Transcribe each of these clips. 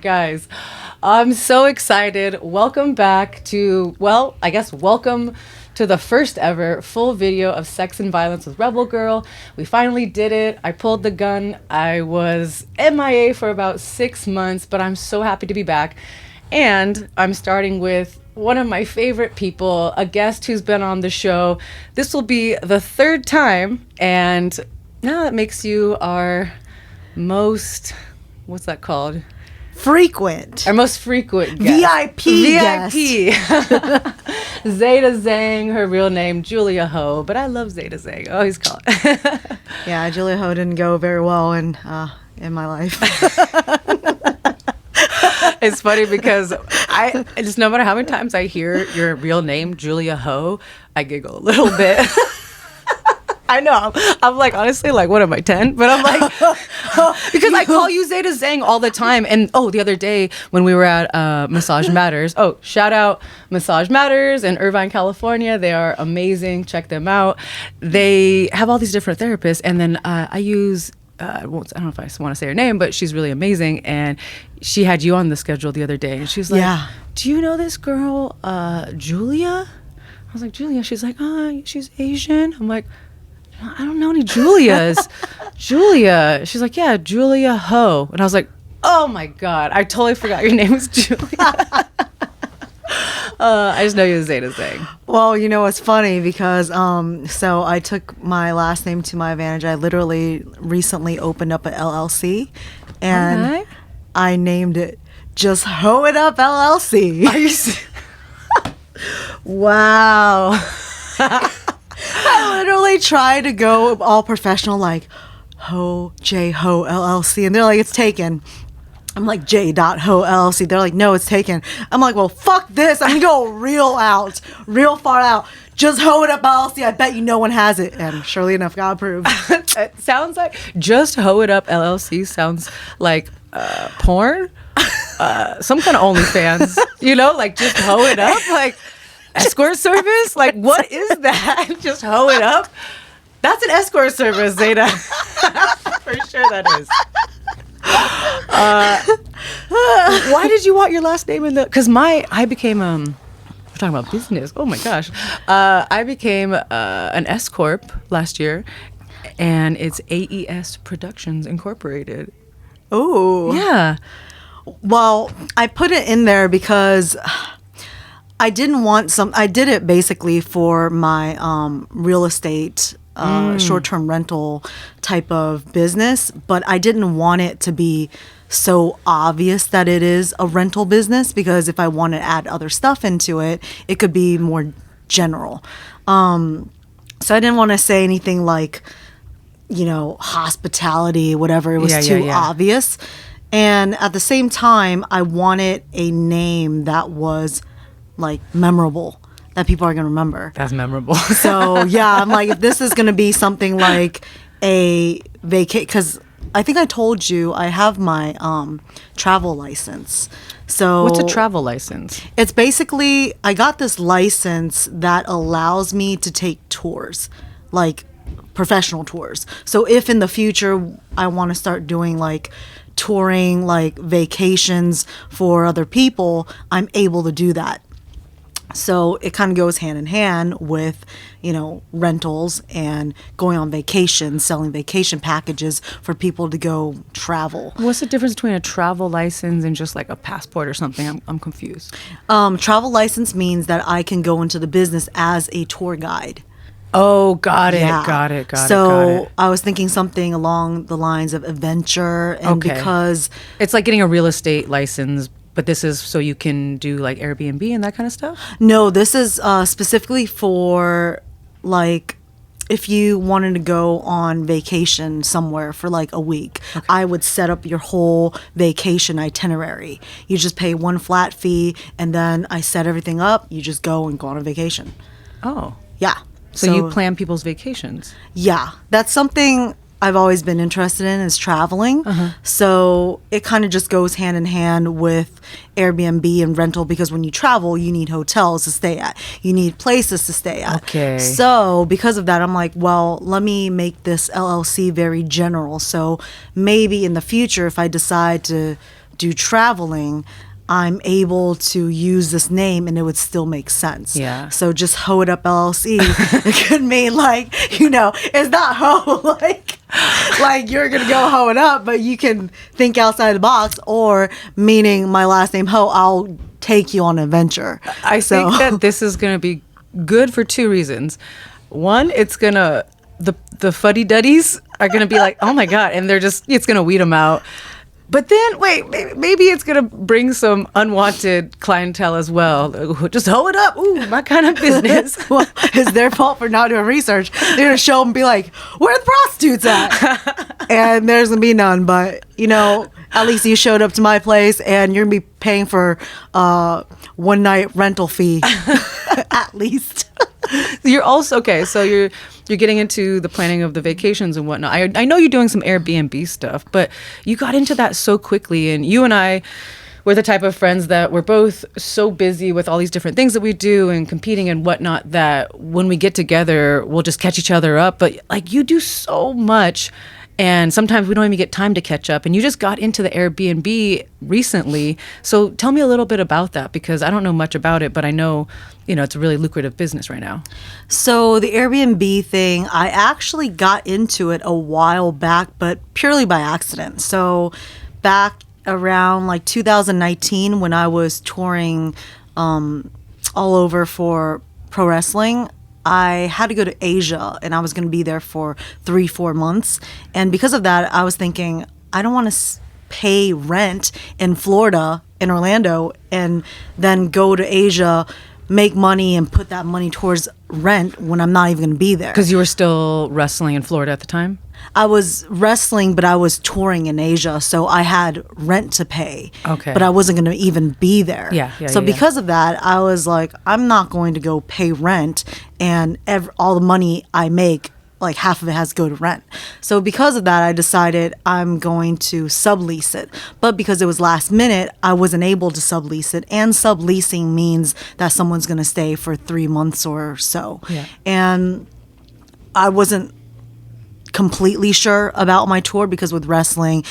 guys. I'm so excited. Welcome back to, welcome to the first ever full video of Sex and Violence with Rebel Girl. We finally did it. I pulled the gun. I was MIA for about 6 months, but I'm so happy to be back. And I'm starting with one of my favorite people, a guest who's been on the show. This will be the third time, and now that makes you our most, what's that called? Frequent. Our most frequent guest. VIP. Zeda Zhang, her real name, Julia Ho, but I love Zeda Zhang. I always call it. Yeah, Julia Ho didn't go very well in my life. It's funny because I just, no matter how many times I hear your real name, Julia Ho, I giggle a little bit. I know. I'm like, honestly, like, what am I, 10? But I'm like, because I call you Zeda Zhang all the time. And, the other day when we were at Massage Matters, shout out Massage Matters in Irvine, California. They are amazing. Check them out. They have all these different therapists. And then I use, I don't know if I want to say her name, but she's really amazing. And she had you on the schedule the other day. And she was like, do you know this girl, Julia? I was like, Julia? She's like, she's Asian. I'm like, I don't know any Julias. Julia. She's like, yeah, Julia Ho. And I was like, oh my God, I totally forgot your name was Julia. I just know you as Zeda Zhang. Well, you know, it's funny because so I took my last name to my advantage. I literally recently opened up an LLC and I named it Just Ho It Up LLC. Are you Wow. I literally try to go all professional, like J Ho LLC, and they're like, it's taken. I'm like, J. Ho LLC. They're like, no, it's taken. I'm like, well, fuck this. I'm gonna go real far out. Just Ho It Up LLC. I bet you no one has it. And surely enough, got approved. It sounds like Just Ho It Up LLC sounds like porn, some kind of OnlyFans. You know, like Just Ho It Up, like. Escort service? Like, what is that? Just Ho It Up? That's an escort service, Zeda. For sure that is. Why did you want your last name in the... Because I became... we're talking about business. Oh, my gosh. I became an S-Corp last year, and it's AES Productions Incorporated. Oh. Yeah. Well, I put it in there because... I didn't want I did it basically for my real estate, short-term rental type of business, but I didn't want it to be so obvious that it is a rental business, because if I want to add other stuff into it, it could be more general. So I didn't want to say anything like, you know, hospitality, whatever. It was too obvious. And at the same time, I wanted a name that was like memorable, that people are going to remember. That's memorable. So yeah, I'm like, if this is going to be something like a because I think I told you I have my travel license. So what's a travel license? It's basically, I got this license that allows me to take tours, like professional tours. So if in the future I want to start doing like touring, like vacations for other people, I'm able to do that. So it kind of goes hand in hand with, you know, rentals and going on vacation, selling vacation packages for people to go travel. What's the difference between a travel license and just like a passport or something? I'm confused. Travel license means that I can go into the business as a tour guide. Oh, got it. So I was thinking something along the lines of adventure, and because it's like getting a real estate license. But this is so you can do like Airbnb and that kind of stuff? No, this is specifically for like if you wanted to go on vacation somewhere for like a week. Okay. I would set up your whole vacation itinerary. You just pay one flat fee, and then I set everything up. You just go on a vacation. Oh. Yeah. So you plan people's vacations? Yeah. That's something I've always been interested in, is traveling. So it kind of just goes hand in hand with Airbnb and rental, because when you travel, you need hotels to stay at. You need places to stay at. Okay. So because of that, I'm like, well, let me make this LLC very general. So maybe in the future, if I decide to do traveling, I'm able to use this name and it would still make sense. Yeah. So just Hoe It Up LLC, it could mean like, you know, it's not hoe like you're going to go hoe it up, but you can think outside the box, or meaning my last name Ho, I'll take you on an adventure. I think that this is going to be good for two reasons. One, it's going to, the fuddy-duddies are going to be like, oh my God, and it's going to weed them out. But then, wait, maybe it's going to bring some unwanted clientele as well. Just hoe it up. Ooh, my kind of business. Well, it's their fault for not doing research. They're going to show them and be like, where are the prostitutes at? And there's going to be none. But, you know, at least you showed up to my place and you're going to be paying for one night rental fee. At least. You're also, okay, so you're getting into the planning of the vacations and whatnot. I know you're doing some Airbnb stuff, but you got into that so quickly. And you and I were the type of friends that we're both so busy with all these different things that we do and competing and whatnot that when we get together, we'll just catch each other up. But like, you do so much. And sometimes we don't even get time to catch up. And you just got into the Airbnb recently. So tell me a little bit about that, because I don't know much about it, but I know, you know, it's a really lucrative business right now. So the Airbnb thing, I actually got into it a while back, but purely by accident. So back around like 2019, when I was touring all over for pro wrestling, I had to go to Asia and I was going to be there for 3-4 months. And because of that, I was thinking, I don't want to pay rent in Florida, in Orlando, and then go to Asia, make money and put that money towards rent when I'm not even going to be there. Because you were still wrestling in Florida at the time? I was wrestling, but I was touring in Asia, so I had rent to pay. Okay. But I wasn't going to even be there. So because of that, I was like, I'm not going to go pay rent, and all the money I make, like half of it has to go to rent. So because of that, I decided I'm going to sublease it. But because it was last minute, I wasn't able to sublease it. And subleasing means that someone's going to stay for 3 months or so. Yeah. And I wasn't completely sure about my tour, because with wrestling,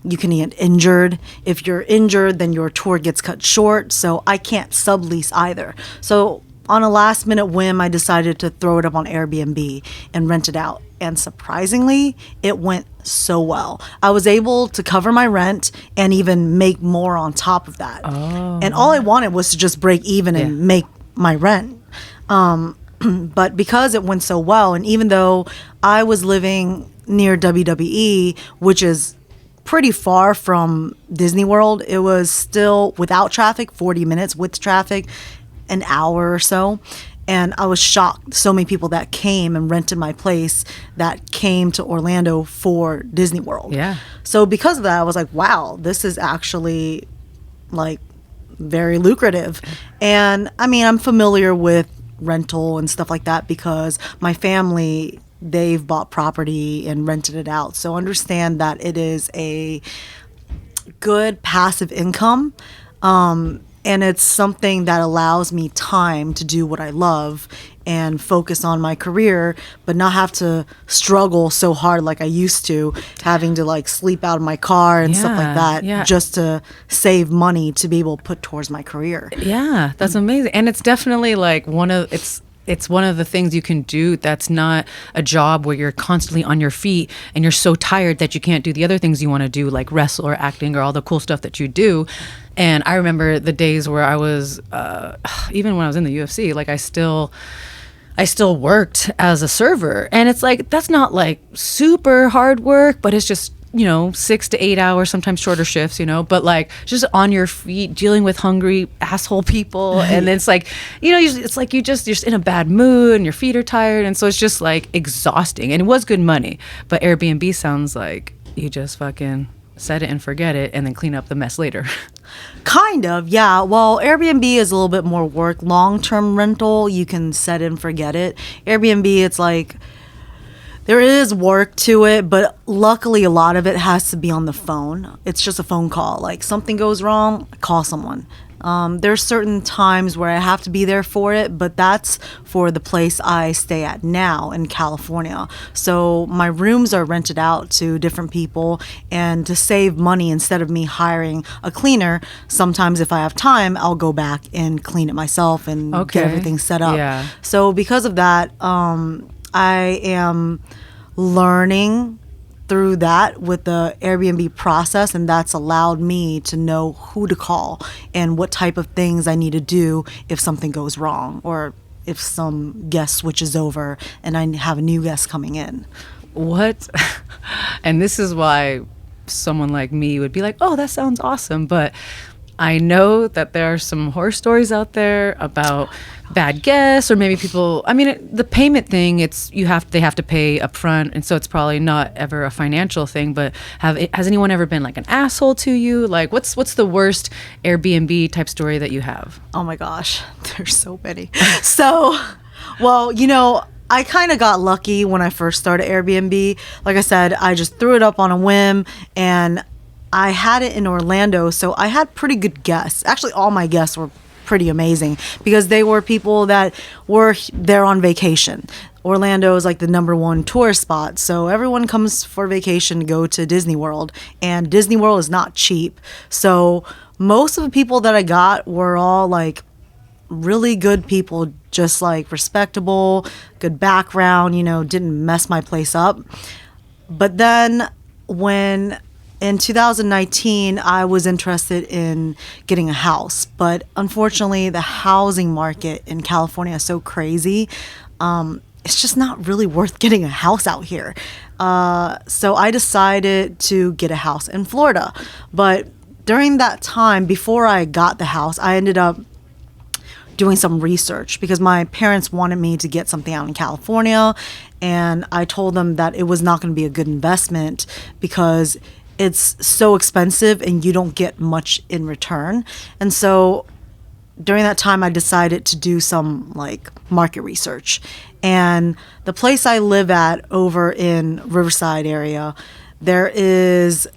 you can get injured. If you're injured, then your tour gets cut short. So I can't sublease either. So on a last minute whim, I decided to throw it up on Airbnb and rent it out. And surprisingly, it went so well. I was able to cover my rent and even make more on top of that. Oh. And all I wanted was to just break even and make my rent. But because it went so well, and even though I was living near WWE, which is pretty far from Disney World, it was still, without traffic, 40 minutes, with traffic, an hour or so. And I was shocked. So many people that came and rented my place that came to Orlando for Disney World. Yeah. So because of that, I was like, wow, this is actually like very lucrative. And I mean, I'm familiar with rental and stuff like that because my family, they've bought property and rented it out. So understand that it is a good passive income. And it's something that allows me time to do what I love and focus on my career, but not have to struggle so hard like I used to, having to like sleep out of my car and stuff like that, just to save money to be able to put towards my career. Yeah, that's amazing. And it's definitely like it's one of the things you can do that's not a job where you're constantly on your feet and you're so tired that you can't do the other things you want to do, like wrestle or acting or all the cool stuff that you do. And I remember the days where I was, even when I was in the UFC, like I still worked as a server. And it's like, that's not like super hard work, but it's just, 6 to 8 hours, sometimes shorter shifts, but like just on your feet, dealing with hungry asshole people. And then it's like, it's like you're just in a bad mood and your feet are tired. And so it's just like exhausting. And it was good money. But Airbnb sounds like you just fucking set it and forget it and then clean up the mess later. Kind of, yeah. Well, Airbnb is a little bit more work. Long-term rental, you can set it and forget it. Airbnb, it's like There is work to it, but luckily a lot of it has to be on the phone. It's just a phone call. Like something goes wrong, call someone. There's certain times where I have to be there for it, but that's for the place I stay at now in California. So my rooms are rented out to different people, and to save money, instead of me hiring a cleaner, sometimes if I have time, I'll go back and clean it myself and get everything set up. Yeah. So because of that, I am learning through that with the Airbnb process, and that's allowed me to know who to call and what type of things I need to do if something goes wrong, or if some guest switches over and I have a new guest coming in. What? And this is why someone like me would be like, oh, that sounds awesome. But I know that there are some horror stories out there about bad guests, or maybe people, I mean, the payment thing, they have to pay up front, and so it's probably not ever a financial thing. But has anyone ever been like an asshole to you? Like, what's the worst Airbnb type story that you have? Oh my gosh, there's so many. So, well, I kind of got lucky when I first started Airbnb. Like I said, I just threw it up on a whim, and I had it in Orlando, so I had pretty good guests. Actually, all my guests were pretty amazing because they were people that were there on vacation. Orlando is like the #1 tourist spot, so everyone comes for vacation to go to Disney World, and Disney World is not cheap. So most of the people that I got were all like really good people, just like respectable, good background, didn't mess my place up. But then in 2019, I was interested in getting a house, but unfortunately, the housing market in California is so crazy. It's just not really worth getting a house out here. So I decided to get a house in Florida. But during that time, before I got the house, I ended up doing some research because my parents wanted me to get something out in California, and I told them that it was not going to be a good investment because it's so expensive and you don't get much in return. And so during that time, I decided to do some like market research. And the place I live at over in Riverside area, there is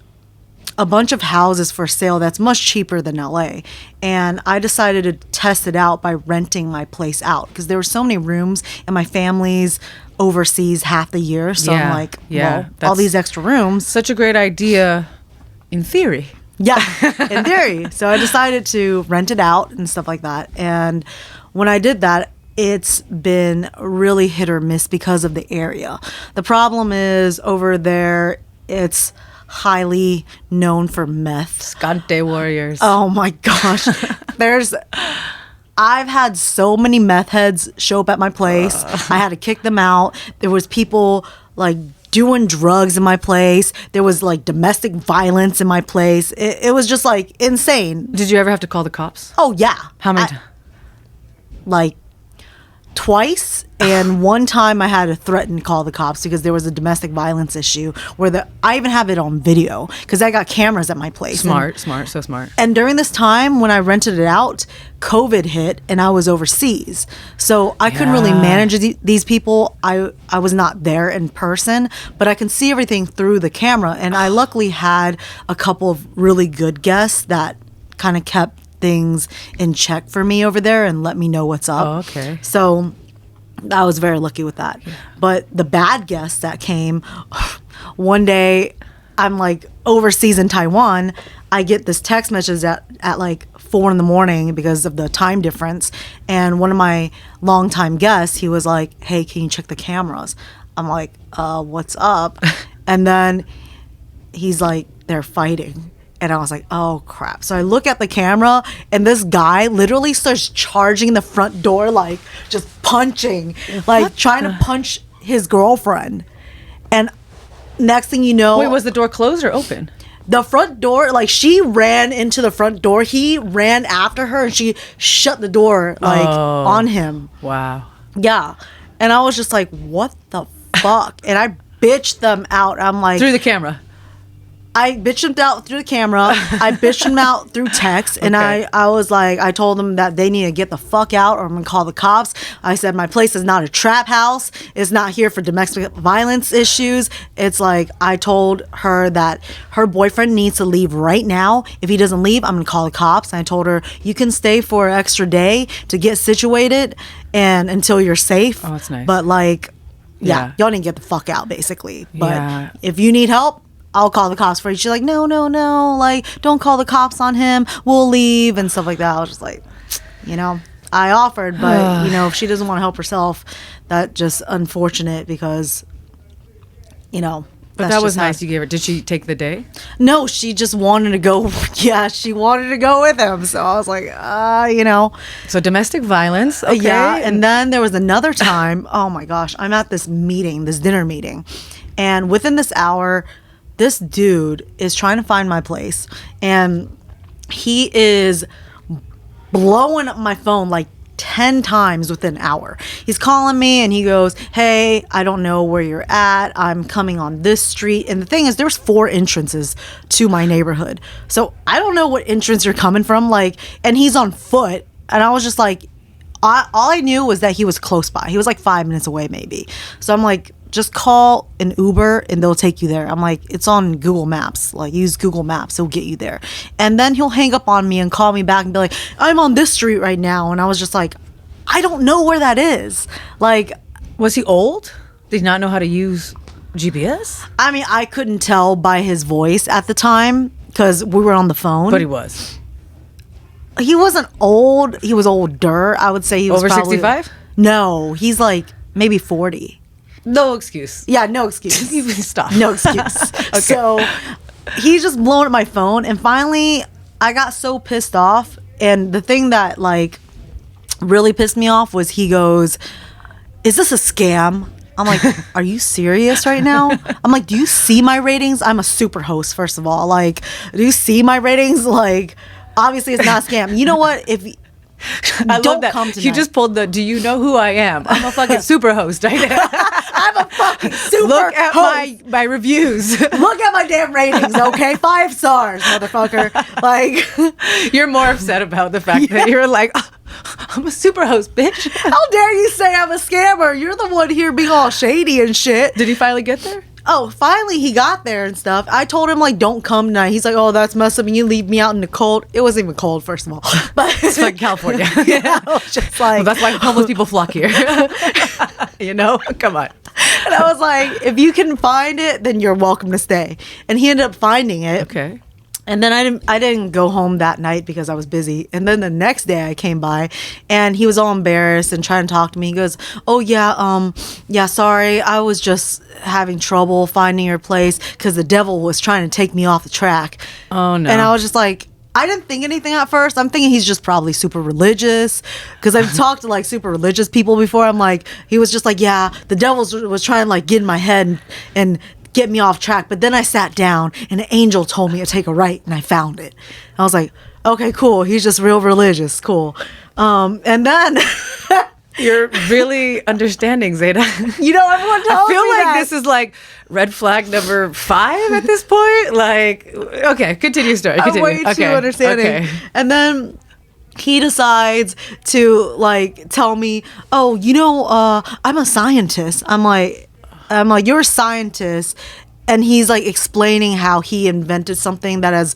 a bunch of houses for sale that's much cheaper than LA. And I decided to test it out by renting my place out because there were so many rooms, and my family's overseas half the year. So I'm like, well, all these extra rooms. Such a great idea in theory. Yeah, in theory. So I decided to rent it out and stuff like that. And when I did that, it's been really hit or miss because of the area. The problem is over there, it's highly known for meth. Scante warriors. Oh my gosh. I've had so many meth heads show up at my place. I had to kick them out. There was people like doing drugs in my place. There was like domestic violence in my place. It was just like insane. Did you ever have to call the cops? Oh yeah. How many times? Like twice, and one time I had to threaten to call the cops because there was a domestic violence issue where I even have it on video because I got cameras at my place. So smart. And during this time when I rented it out, COVID hit and I was overseas. So I couldn't really manage these people. I was not there in person, but I can see everything through the camera. And I luckily had a couple of really good guests that kind of kept things in check for me over there and let me know what's up. Oh, okay. So I was very lucky with that. Yeah. But the bad guests that came, one day I'm like overseas in Taiwan. I get this text message at like 4 a.m. because of the time difference. And one of my longtime guests, he was like, hey, can you check the cameras? I'm like, what's up? And then he's like, they're fighting. And I was like, oh, crap. So I look at the camera, and this guy literally starts charging the front door, like just punching, like trying to punch his girlfriend. And next thing you know... Wait, was the door closed or open? The front door, like she ran into the front door. He ran after her, and she shut the door like on him. Wow. Yeah. And I was just like, what the fuck? And I bitched them out. I'm like... Through the camera? I bitched him out through the camera. I bitched him out through text. And I was like, I told them that they need to get the fuck out or I'm going to call the cops. I said, my place is not a trap house. It's not here for domestic violence issues. It's like, I told her that her boyfriend needs to leave right now. If he doesn't leave, I'm going to call the cops. And I told her, you can stay for an extra day to get situated and until you're safe. Oh, that's nice. But like, yeah, y'all need to get the fuck out, basically. But Yeah. if you need help, I'll call the cops for you. She's like, no, like, don't call the cops on him. We'll leave and stuff like that. I was just like, I offered, but if she doesn't want to help herself, that's just unfortunate because, But that was nice. You gave her. Did she take the day? No, she just wanted to go. Yeah, she wanted to go with him. So I was like, So domestic violence. Okay. Yeah. And then there was another time. Oh my gosh, I'm at this dinner meeting, and within this hour, this dude is trying to find my place, and he is blowing up my phone like 10 times within an hour. He's calling me and he goes, hey, I don't know where you're at. I'm coming on this street. And the thing is, there's 4 entrances to my neighborhood. So I don't know what entrance you're coming from. And he's on foot. And I was just like, all I knew was that he was close by. He was like 5 minutes away maybe. So I'm like, just call an Uber and they'll take you there. I'm like, it's on Google Maps. Like, use Google Maps. It'll get you there. And then he'll hang up on me and call me back and be like, I'm on this street right now. And I was just like, I don't know where that is. Like, was he old? Did he not know how to use GPS? I mean, I couldn't tell by his voice at the time because we were on the phone. But he was. He wasn't old. He was older. I would say he was over probably 65? No, he's like maybe 40. No excuse. Yeah, no excuse. Stop. No excuse. Okay. So he's just blowing up my phone. And finally, I got so pissed off. And the thing that like really pissed me off was he goes, is this a scam? I'm like, are you serious right now? I'm like, do you see my ratings? I'm a super host, first of all. Like, do you see my ratings? Like, obviously it's not a scam. You know what? If I love that. He just pulled the, do you know who I am? I'm a fucking super host. I'm a fucking super Look at host. my reviews. Look at my damn ratings, okay? 5 stars, motherfucker. Like, you're more upset about the fact that you're like, oh, I'm a super host, bitch. How dare you say I'm a scammer? You're the one here being all shady and shit. Did he finally get there? Oh, finally he got there and stuff. I told him, like, don't come tonight. He's like, oh, that's messed up and you leave me out in the cold. It wasn't even cold, first of all. But it's like California. Yeah, I was just like, well, that's why homeless people flock here. Come on. And I was like, if you can find it, then you're welcome to stay. And he ended up finding it. Okay. And then I didn't go home that night because I was busy. And then the next day I came by and he was all embarrassed and trying to talk to me. He goes, oh yeah, sorry. I was just having trouble finding your place because the devil was trying to take me off the track. Oh no. And I was just like, I didn't think anything at first. I'm thinking he's just probably super religious because I've talked to like super religious people before. I'm like, he was just like, yeah, the devil was trying to like get in my head and get me off track. But then I sat down and an angel told me to take a right and I found it. I was like, okay, cool. He's just real religious. Cool. And then you're really understanding, Zeda. Everyone tells me I feel like that. this is like red flag number 5 at this point. Like, okay, continue story. Continue. I'm way too understanding. Okay. And then he decides to like tell me, oh, I'm a scientist. I'm like, you're a scientist. And he's like explaining how he invented something that's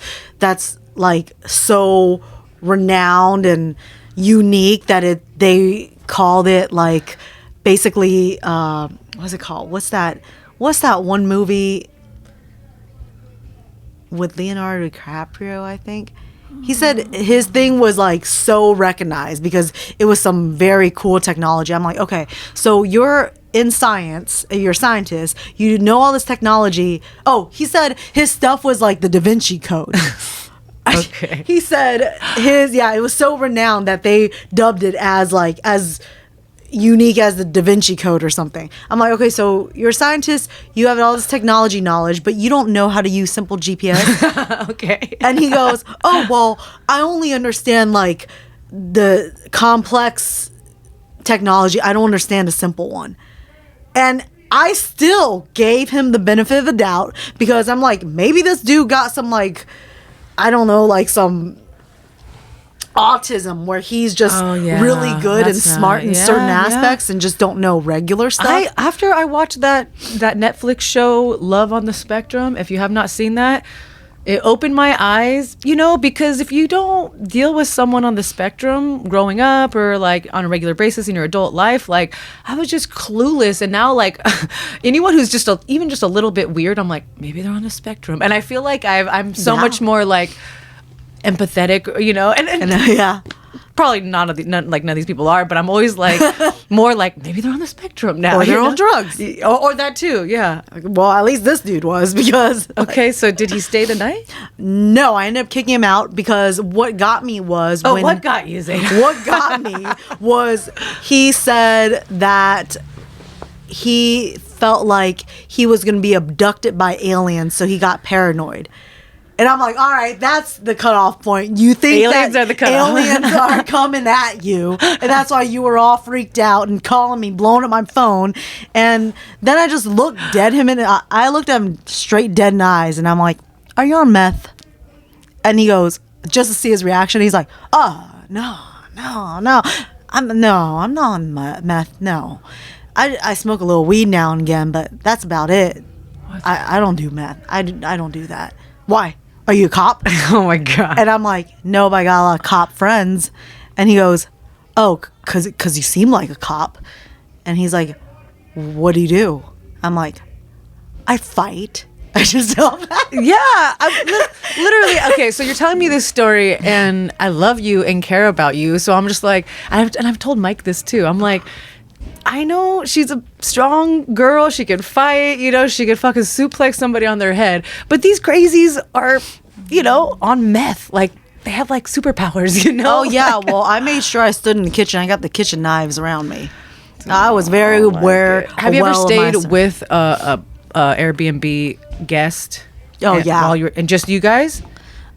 like so renowned and unique that they called it like basically what's it called? What's that one movie with Leonardo DiCaprio, I think? He said his thing was like so recognized because it was some very cool technology. I'm like, okay, so you're in science, you're a scientist, you know all this technology. Oh, he said his stuff was like the Da Vinci Code. Okay. He said it was so renowned that they dubbed it as unique as the Da Vinci Code or something. I'm like, okay, so you're a scientist, you have all this technology knowledge, but you don't know how to use simple GPS. Okay. And he goes, oh, well, I only understand like the complex technology. I don't understand the simple one. And I still gave him the benefit of the doubt because I'm like, maybe this dude got some like, I don't know, like some autism where he's just really good and smart in certain aspects and just don't know regular stuff. After I watched that Netflix show Love on the Spectrum, if you have not seen that, it opened my eyes, you know, because if you don't deal with someone on the spectrum growing up or like on a regular basis in your adult life, like I was just clueless. And now like anyone who's just even just a little bit weird, I'm like, maybe they're on the spectrum. And I feel like I'm so much more like empathetic, you know, and probably none of these people are, but I'm always like more like maybe they're on the spectrum now, or they're on drugs, or that too. Yeah. Well, at least this dude was because. Okay, so did he stay the night? No, I ended up kicking him out because what got me was what got you, Zeda? What got me was he said that he felt like he was going to be abducted by aliens, so he got paranoid. And I'm like, all right, that's the cutoff point. You think aliens are the cutoff. Aliens are coming at you. And that's why you were all freaked out and calling me, blowing up my phone. And then I just looked dead him in the I looked at him straight dead in the eyes. And I'm like, are you on meth? And he goes, just to see his reaction, he's like, oh, no. I'm not on meth, no. I smoke a little weed now and again, but that's about it. I don't do meth. I don't do that. Why? Are you a cop? Oh my God. And I'm like, no, but I got a lot of cop friends. And he goes, oh, cause you seem like a cop. And he's like, what do you do? I'm like, I fight. I just don't. Literally. Okay, so you're telling me this story, and I love you and care about you. So I'm just like, and I've told Mike this too. I'm like, I know she's a strong girl. She can fight, you know, she could fucking suplex somebody on their head. But these crazies are, you know, on meth. Like, they have like superpowers, you know? Oh, yeah. Well, I made sure I stood in the kitchen. I got the kitchen knives around me. I was very aware. Have you ever stayed with a Airbnb guest? Oh, yeah. And just you guys?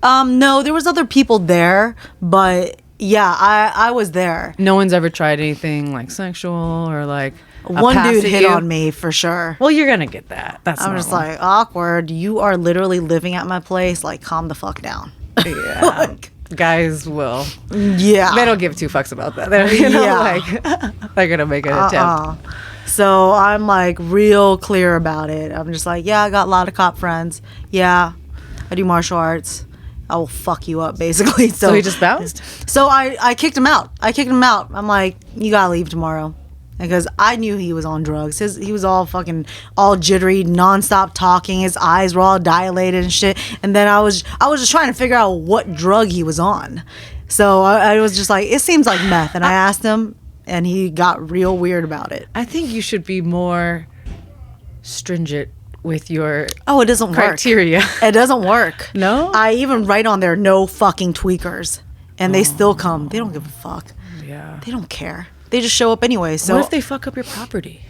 No, there was other people there, but... Yeah, I was there. No one's ever tried anything like sexual or like one dude hit on me for sure. Well, you're gonna get that. That's I'm normal. just like, awkward. You are literally living at my place. Like, calm the fuck down. Yeah, like, guys will. Yeah, they don't give two fucks about that. They're, you know, like they're gonna make an attempt. So I'm like real clear about it. I'm just like, yeah, I got a lot of cop friends. Yeah, I do martial arts. I will fuck you up, basically. So he just bounced? So I kicked him out. I'm like, you gotta leave tomorrow. Because I knew he was on drugs. He was all jittery, nonstop talking. His eyes were all dilated and shit. And then I was just trying to figure out what drug he was on. So I was just like, it seems like meth. And I asked him, and he got real weird about it. I think you should be more stringent with your it doesn't criteria. Work. It doesn't work. No? I even write on there, no fucking tweakers. And they still come. They don't give a fuck. Yeah. They don't care. They just show up anyway. So what if they fuck up your property?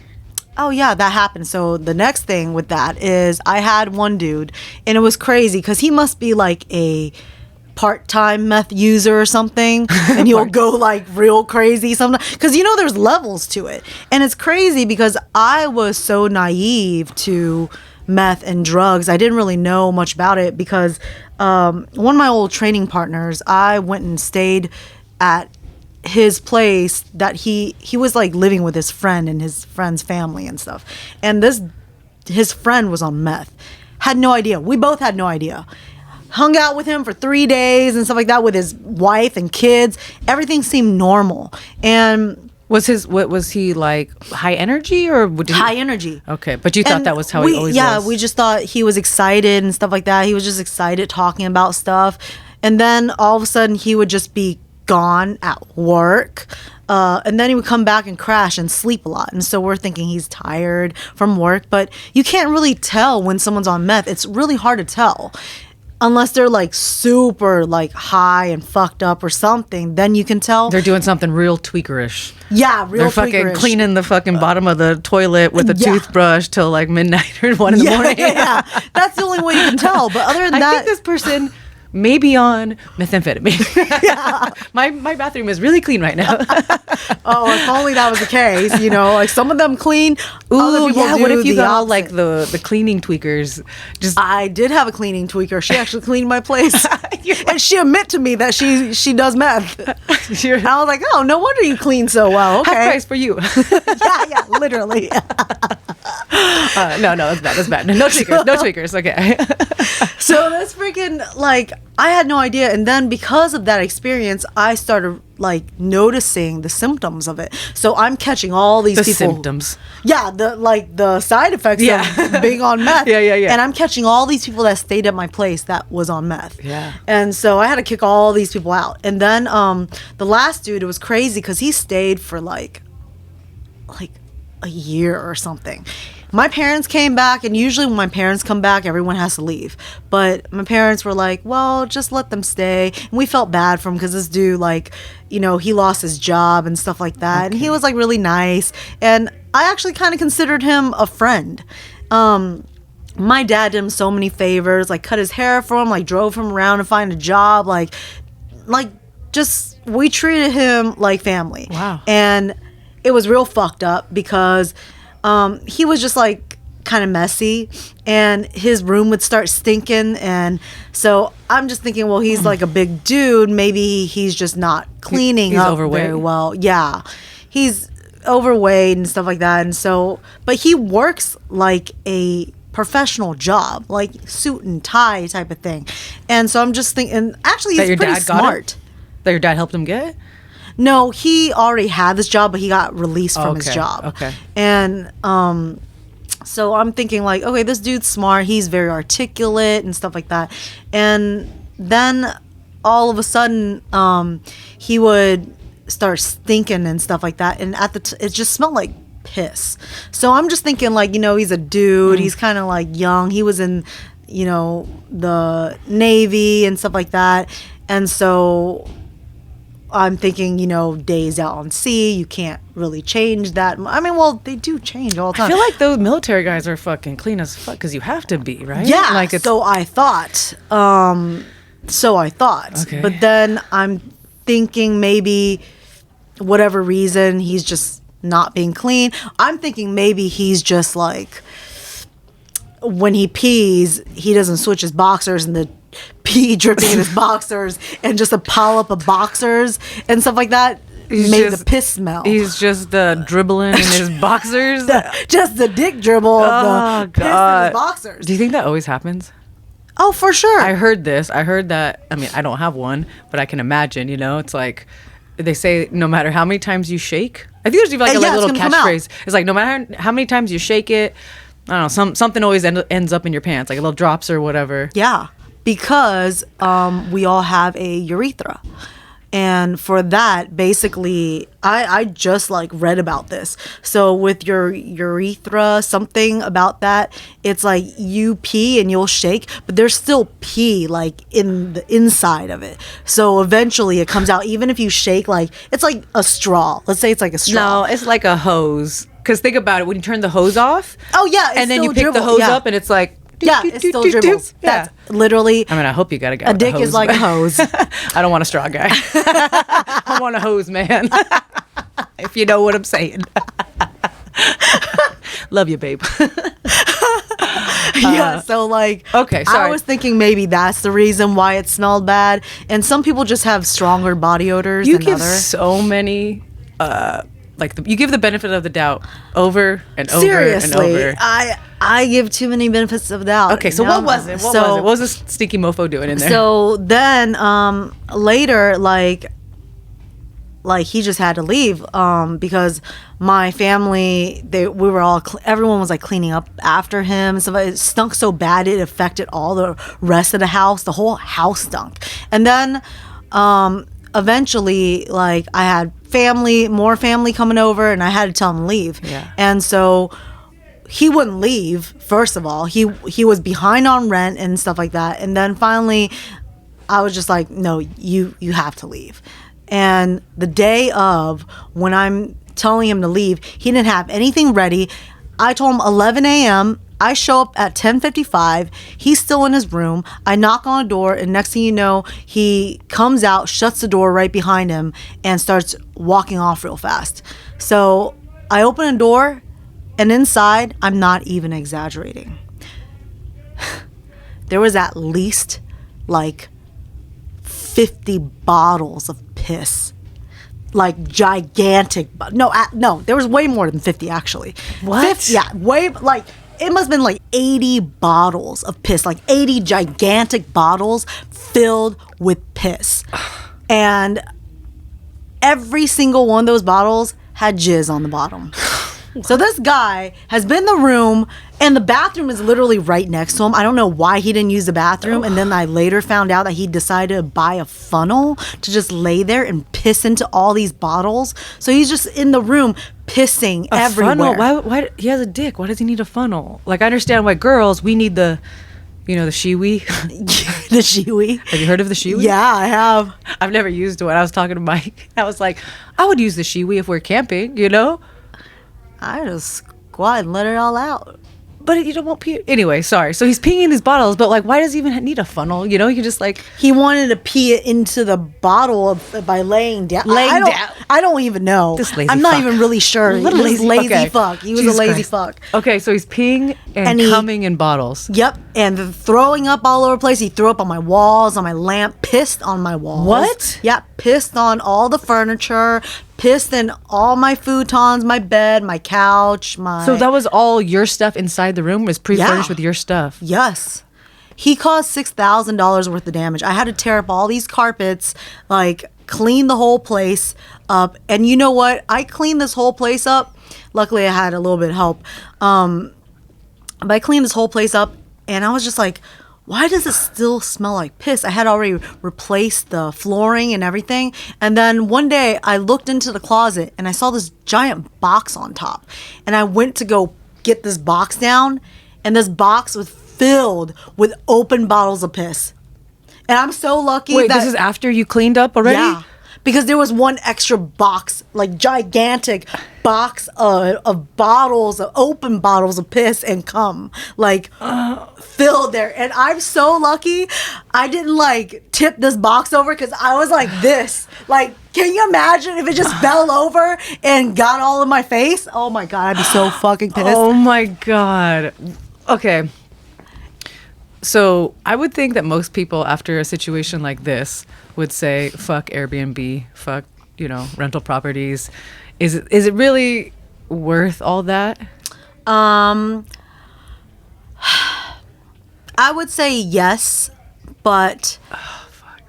Oh, yeah, that happened. So the next thing with that is I had one dude, and it was crazy because he must be like a part-time meth user or something, and he'll go like real crazy sometimes because, you know, there's levels to it. And it's crazy because I was so naive to meth and drugs. I didn't really know much about it because one of my old training partners, I went and stayed at his place that he was like living with his friend and his friend's family and stuff. And his friend was on meth. Had no idea. We both had no idea. Hung out with him for 3 days and stuff like that with his wife and kids. Everything seemed normal. And was he like high energy or high energy? Okay, but you thought that was how he always was? Yeah, we just thought he was excited and stuff like that. He was just excited talking about stuff. And then all of a sudden he would just be gone at work. And then he would come back and crash and sleep a lot. And so we're thinking he's tired from work. But you can't really tell when someone's on meth. It's really hard to tell. Unless they're like super like high and fucked up or something, then you can tell. They're doing something real tweakerish. Yeah, real They're fucking cleaning the fucking bottom of the toilet with a toothbrush till like midnight or 1 in the morning. Yeah, that's the only way you can tell. But other than that, I think this person maybe on methamphetamine. Yeah. My bathroom is really clean right now. Oh, if only that was the case. You know, like some of them clean. Ooh, yeah. What if you got all opposite. like the cleaning tweakers? Just I did have a cleaning tweaker. She actually cleaned my place, and she admit to me that she does meth. And I was like, oh, no wonder you clean so well. Okay, half price for you. yeah, literally. No, that's bad. No tweakers. Okay. So that's freaking like I had no idea, and then because of that experience, I started like noticing the symptoms of it. So I'm catching all these people. Symptoms. Yeah, the side effects of being on meth. Yeah. And I'm catching all these people that stayed at my place that was on meth. Yeah. And so I had to kick all these people out. And then the last dude, it was crazy because he stayed for like a year or something. My parents came back, and usually when my parents come back, everyone has to leave. But my parents were like, well, just let them stay. And we felt bad for him because this dude, like, you know, he lost his job and stuff like that. Okay. And he was like really nice. And I actually kind of considered him a friend. My dad did him so many favors, like cut his hair for him, like drove him around to find a job, like just we treated him like family. Wow. And it was real fucked up because he was just like kind of messy, and his room would start stinking. And so I'm just thinking, well, he's like a big dude. Maybe he's just not cleaning he's up overweight. Very well. Yeah, he's overweight and stuff like that. And so, but he works like a professional job, like suit and tie type of thing. And so I'm just thinking, actually, he's pretty smart. That your dad helped him get? No, he already had this job, but he got released from his job. Okay. And so I'm thinking like, okay, this dude's smart. He's very articulate and stuff like that. And then all of a sudden, he would start stinking and stuff like that. And it just smelled like piss. So I'm just thinking like, you know, he's a dude. He's kind of like young. He was in, you know, the Navy and stuff like that. And so I'm thinking, you know, days out on sea, you can't really change that. I mean, well, they do change all the time. I feel like those military guys are fucking clean as fuck because you have to be, right? Yeah, like so I thought. Okay. But then I'm thinking maybe whatever reason he's just not being clean. I'm thinking maybe he's just like, when he pees, he doesn't switch his boxers and the pee dripping in his boxers, and just a polyp of boxers and stuff like that made the piss smell. He's just dribbling in his boxers. Just the dick dribble of the piss in his boxers. Do you think that always happens? Oh, for sure. I heard this. I heard that. I mean, I don't have one, but I can imagine, you know, it's like they say no matter how many times you shake. I think there's even like a little catchphrase. It's like no matter how many times you shake it, I don't know, something always ends up in your pants, like a little drops or whatever. Yeah, because we all have a urethra. And for that, basically, I just like read about this. So with your urethra, something about that, it's like you pee and you'll shake, but there's still pee like in the inside of it. So eventually it comes out, even if you shake, like it's like a straw. Let's say it's like a straw. No, it's like a hose. Because think about it, when you turn the hose off. Oh yeah, and then you pick the hose up, and it's like. Yeah, it still dribbles. Yeah. That's literally. I mean, I hope you got a guy. A dick is like a hose. I don't want a straw guy. I want a hose man. If you know what I'm saying. Love you, babe. Yeah, so like, okay, sorry. I was thinking maybe that's the reason why it smelled bad. And some people just have stronger body odors you than give others. So many. You give the benefit of the doubt over and over Seriously, and over. I give too many benefits of the doubt. Okay, so what was it? What was this stinky mofo doing in there? So then later, like he just had to leave because my family, everyone was like cleaning up after him. So it stunk so bad it affected all the rest of the house. The whole house stunk. And then eventually, like, I had more family coming over, and I had to tell him to leave. Yeah. And so he wouldn't leave. First of all, he was behind on rent and stuff like that. And then finally, I was just like, no, you have to leave. And the day of, when I'm telling him to leave, he didn't have anything ready. I told him 11 a.m. I show up at 10:55. He's still in his room. I knock on a door, and next thing you know, he comes out, shuts the door right behind him, and starts walking off real fast. So I open a door, and inside, I'm not even exaggerating, there was at least like 50 bottles of piss. Like gigantic. No, there was way more than 50 actually. What? Yeah, way, like, it must have been like 80 bottles of piss, like 80 gigantic bottles filled with piss. And every single one of those bottles had jizz on the bottom. So this guy has been in the room, and the bathroom is literally right next to him. I don't know why he didn't use the bathroom. And then I later found out that he decided to buy a funnel to just lay there and piss into all these bottles. So he's just in the room pissing everywhere. Funnel? Why? He has a dick. Why does he need a funnel? Like, I understand why girls, we need the shiwi. The shiwi. Have you heard of the shiwi? Yeah, I have. I've never used one. I was talking to Mike. I was like, I would use the shiwi if we're camping, you know? I just squat and let it all out. But you don't want pee. Anyway, sorry. So he's peeing in these bottles, but like, why does he even need a funnel? You know, you can just like. He wanted to pee it into the bottle by laying down. I don't even know. This lazy I'm not fuck. even really sure. Little lazy okay. Fuck. He was Jesus a lazy Christ. fuck. Okay, so he's peeing and coming in bottles. Yep, and throwing up all over the place. He threw up on my walls, on my lamp, pissed on my walls. What? Yeah, pissed on all the furniture, pissed in all my futons, my bed, my couch, So that was all your stuff inside the room? Was pre-furnished with your stuff? Yes. He caused $6,000 worth of damage. I had to tear up all these carpets, like clean the whole place up. And you know what? I cleaned this whole place up. Luckily, I had a little bit of help. But I cleaned this whole place up, and I was just like, why does it still smell like piss? I had already replaced the flooring and everything. And then one day I looked into the closet and I saw this giant box on top. And I went to go get this box down, and this box was filled with open bottles of piss. And I'm so lucky. Wait, this is after you cleaned up already? Yeah. Because there was one extra box, like gigantic box of bottles, of open bottles of piss and cum, like filled there. And I'm so lucky I didn't like tip this box over, because I was like this. Like, can you imagine if it just fell over and got all in my face? Oh my God, I'd be so fucking pissed. Oh my God. Okay. So I would think that most people after a situation like this would say, fuck Airbnb, fuck, rental properties. Is it really worth all that? I would say yes, but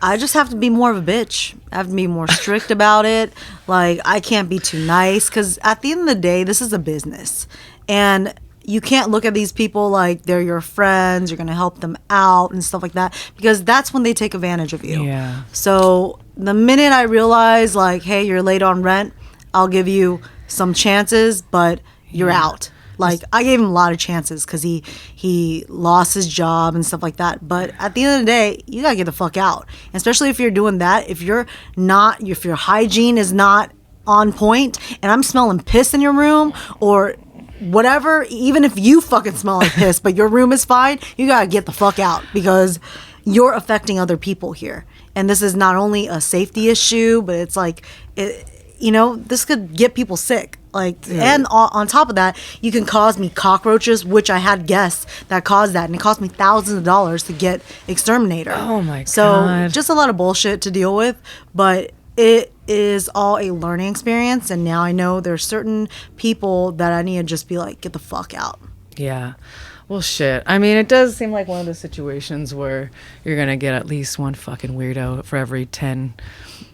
I just have to be more of a bitch. I have to be more strict about it. Like, I can't be too nice, because at the end of the day, this is a business. And you can't look at these people like they're your friends, you're going to help them out and stuff like that, because that's when they take advantage of you. Yeah. So the minute I realize, like, hey, you're late on rent, I'll give you some chances, but you're out. Like, I gave him a lot of chances because he lost his job and stuff like that. But at the end of the day, you got to get the fuck out. And especially if you're doing that, if your hygiene is not on point and I'm smelling piss in your room or whatever, even if you fucking smell like piss, but your room is fine, you gotta get the fuck out, because you're affecting other people here. And this is not only a safety issue, but it's like, this could get people sick. Like, yeah. And on top of that, you can cause me cockroaches, which I had guests that caused that, and it cost me thousands of dollars to get exterminator. Oh my God. So just a lot of bullshit to deal with, but it is all a learning experience, and now I know there's certain people that I need to just be like, get the fuck out. Yeah. Well, shit. I mean, it does seem like one of those situations where you're going to get at least one fucking weirdo for every 10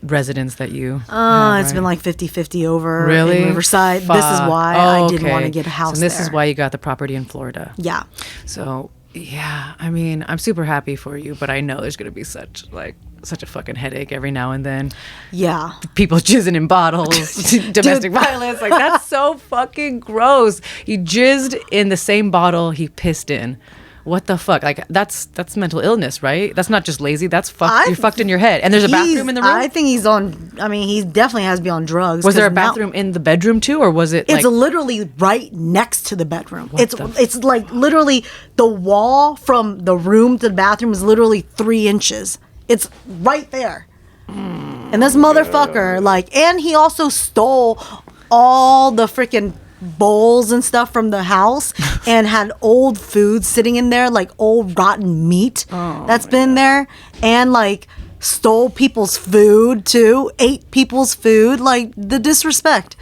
residents that you have, It's right? been like 50-50 over really? in Riverside. Fuck. This is why I didn't want to get a house So this there. is why you got the property in Florida. Yeah. So, yeah, I mean, I'm super happy for you, but I know there's going to be such a fucking headache every now and then. Yeah. People jizzing in bottles, domestic violence. Like, that's so fucking gross. He jizzed in the same bottle he pissed in. what the fuck? Like that's mental illness, right? That's not just lazy. That's fucked. You're fucked in your head. And there's a bathroom in the room. I think he's on. I mean, he definitely has to be on drugs. Was there a bathroom in the bedroom too, or was it? It's literally right next to the bedroom. It's like literally the wall from the room to the bathroom is literally 3 inches. It's right there. And this motherfucker, like, and he also stole all the freaking bowls and stuff from the house and had old food sitting in there, like old rotten meat that's been there, and like stole people's food too, ate people's food, like the disrespect.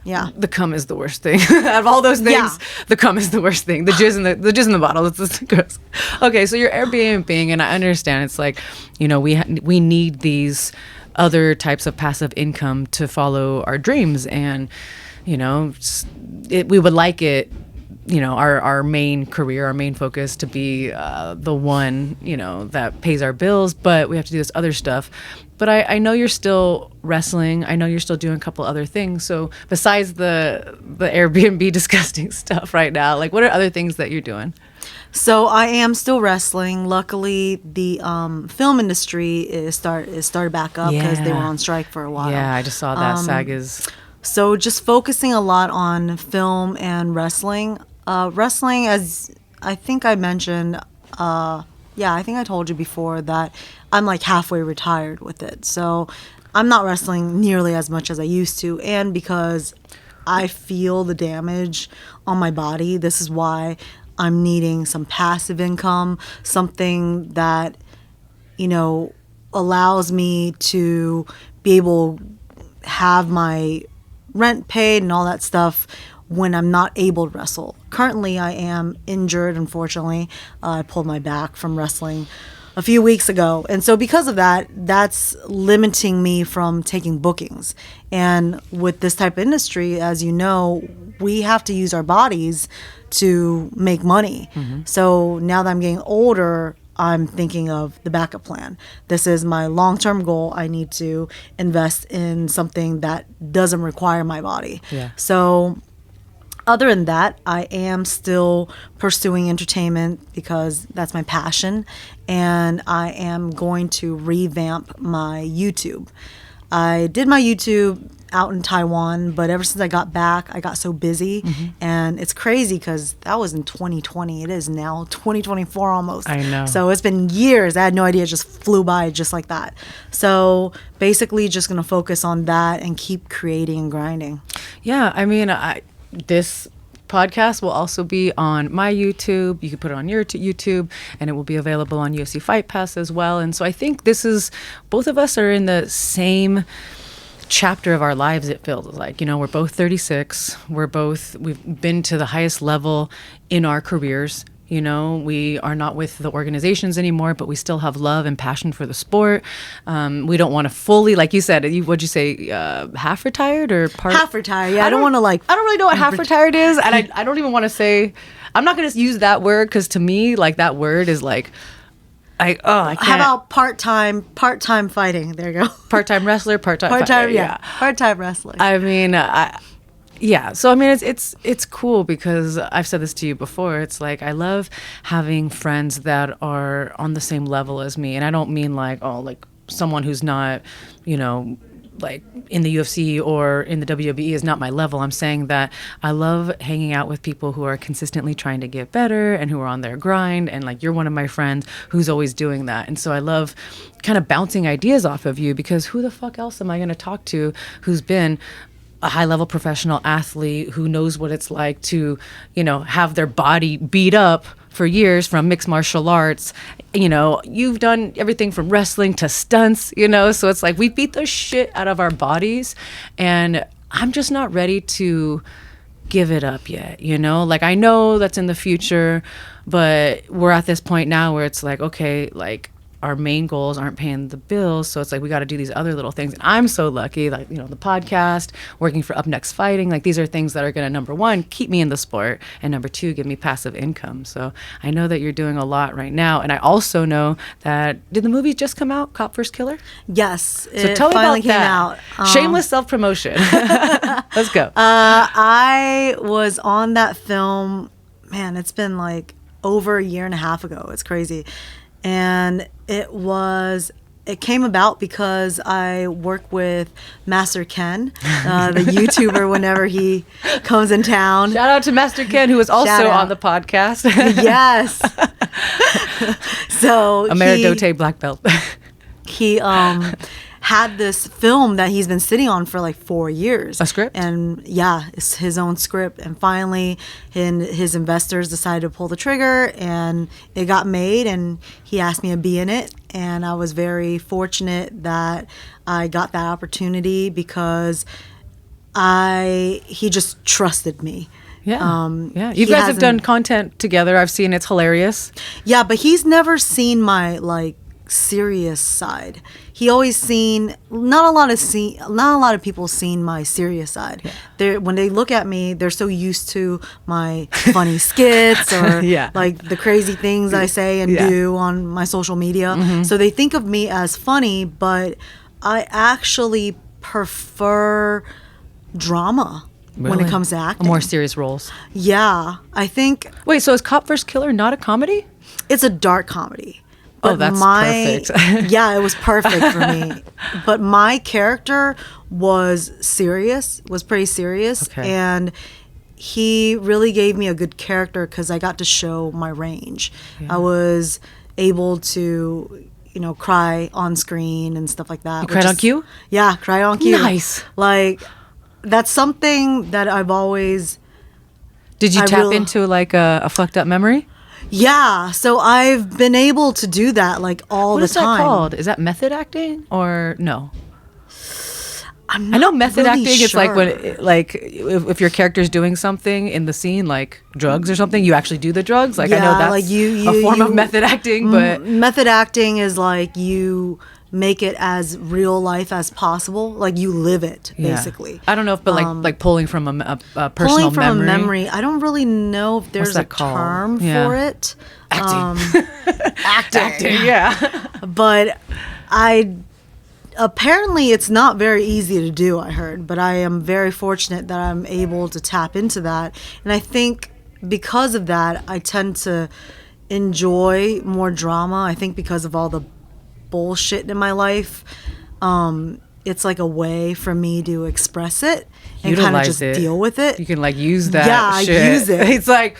Yeah, the cum is the worst thing. Out of all those things, the cum is the worst thing. The jizz in the bottle. It's gross. Okay, so you're Airbnb-ing, and I understand it's like, you know, we need these other types of passive income to follow our dreams, and you know, we would like it, you know, our main career, our main focus to be the one, you know, that pays our bills, but we have to do this other stuff. But I know you're still wrestling. I know you're still doing a couple other things. So besides the Airbnb disgusting stuff right now, like what are other things that you're doing? So I am still wrestling. Luckily, the film industry is started back up because they were on strike for a while. Yeah, I just saw that. SAG is... So just focusing a lot on film and wrestling. Wrestling, as I think I mentioned, I think I told you before that I'm like halfway retired with it. So I'm not wrestling nearly as much as I used to. And because I feel the damage on my body, this is why I'm needing some passive income, something that, you know, allows me to be able to have my rent paid and all that stuff when I'm not able to wrestle. Currently, I am injured, unfortunately. I pulled my back from wrestling a few weeks ago. And so because of that, that's limiting me from taking bookings. And with this type of industry, as you know, we have to use our bodies to make money. So now that I'm getting older, I'm thinking of the backup plan. This is my long-term goal. I need to invest in something that doesn't require my body. Yeah. So other than that, I am still pursuing entertainment because that's my passion, and I am going to revamp my YouTube. I did my YouTube out in Taiwan, but ever since I got back, I got so busy, and it's crazy because that was in 2020. It is now 2024 almost. I know. So it's been years. I had no idea. It just flew by just like that. So basically just going to focus on that and keep creating and grinding. Yeah, I mean, this podcast will also be on my YouTube. You can put it on your YouTube, and it will be available on UFC Fight Pass as well. And so I think both of us are in the same chapter of our lives. It feels like, you know, we're both 36. We've been to the highest level in our careers. You know, we are not with the organizations anymore, but we still have love and passion for the sport. We don't want to fully, like you said, what'd you say, half retired or part? Half retired, yeah. I don't want to I don't really know what half retired is. And I don't even want to say, I'm not going to use that word because to me, like that word is like, I can't. How about part-time fighting? There you go. Part-time wrestler, part-time wrestler. I mean, yeah. So I mean, it's cool because I've said this to you before. It's like I love having friends that are on the same level as me, and I don't mean like someone who's not, you know, like in the UFC or in the WWE is not my level. I'm saying that I love hanging out with people who are consistently trying to get better and who are on their grind. And like, you're one of my friends who's always doing that. And so I love kind of bouncing ideas off of you because who the fuck else am I going to talk to who's been a high-level professional athlete who knows what it's like to, you know, have their body beat up for years from mixed martial arts. You know, you've done everything from wrestling to stunts, you know, so it's like we beat the shit out of our bodies, and I'm just not ready to give it up yet, you know? Like, I know that's in the future, but we're at this point now where it's like, okay, like, our main goals aren't paying the bills, so it's like we got to do these other little things. And I'm so lucky, like, you know, the podcast, working for Up Next Fighting, like these are things that are going to, number one, keep me in the sport, and number two, give me passive income. So I know that you're doing a lot right now, and I also know that, did the movie just come out, Cop vs. Killer? Yes, so tell me about that. Shameless self-promotion. Let's go. I was on that film, man, it's been like over a year and a half ago. It's crazy. And it came about because I work with Master Ken, the YouTuber, whenever he comes in town. Shout out to Master Ken, who was also on the podcast. Yes. So Emeridote black belt. He had this film that he's been sitting on for like 4 years. A script? And yeah, it's his own script. And finally, his investors decided to pull the trigger, and it got made, and he asked me to be in it. And I was very fortunate that I got that opportunity because he just trusted me. Yeah. You guys have done content together. I've seen it's hilarious. Yeah, but he's never seen my like serious side. He always seen not a lot of people seen my serious side. Yeah. When they look at me, they're so used to my funny skits or like the crazy things I say and do on my social media. Mm-hmm. So they think of me as funny, but I actually prefer drama. Really? When it comes to acting. More serious roles. Yeah. I think... Wait, so is Cop vs. Killer not a comedy? It's a dark comedy. But that's perfect. Yeah, it was perfect for me. But my character was pretty serious. Okay. And he really gave me a good character because I got to show my range. Yeah. I was able to... cry on screen and stuff like that. You cried on cue? Yeah, cry on cue. Nice. Like... That's something that I've always... Did you tap into like a fucked up memory? Yeah. So I've been able to do that like all the time. What is that called? Is that method acting or no? I know method acting. Sure. It's like when, if your character's doing something in the scene, like drugs or something, you actually do the drugs. Like I know that's like a form of method acting, but method acting is like you make it as real life as possible. Like you live it, basically. I don't know if, but like pulling from a personal pulling from memory. A memory. I don't really know if there's a term for it. Acting. Acting. Yeah. But apparently it's not very easy to do, I heard, but I am very fortunate that I'm able to tap into that. And I think because of that, I tend to enjoy more drama. I think because of all the bullshit in my life, it's like a way for me to express it and kind of just deal with it. You can like use that shit. I use it. It's like,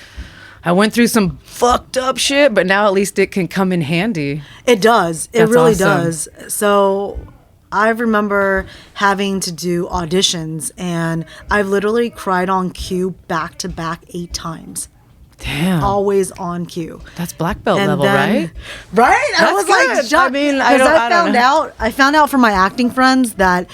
I went through some fucked up shit, but now at least it can come in handy. It does. It really does. So I remember having to do auditions, and I've literally cried on cue back to back 8 times. Damn. Always on cue. That's black belt level, right? Right? That's I was good. like, shocked. I mean, I found out from my acting friends that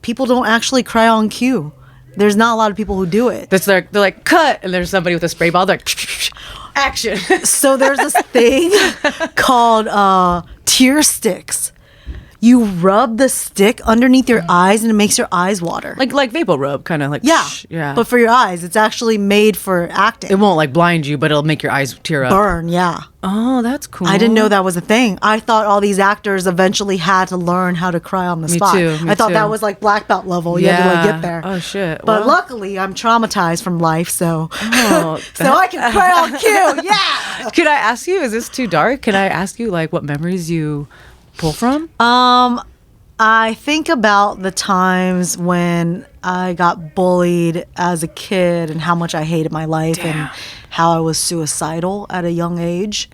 people don't actually cry on cue. There's not a lot of people who do it. They're like, cut, and there's somebody with a spray ball. They're like, action. So there's this thing called tear sticks. You rub the stick underneath your eyes and it makes your eyes water. Like vapor rub, kind of like. Yeah. But for your eyes, it's actually made for acting. It won't like blind you, but it'll make your eyes tear up. Burn, yeah. Oh, that's cool. I didn't know that was a thing. I thought all these actors eventually had to learn how to cry on the spot. Me I thought that was like black belt level. You had to like get there. Oh shit. But luckily, I'm traumatized from life, so so I can cry on cue. Yeah. Could I ask you? Is this too dark? Can I ask you like what memories you pull from? I think about the times when I got bullied as a kid and how much I hated my life. Damn. And how I was suicidal at a young age.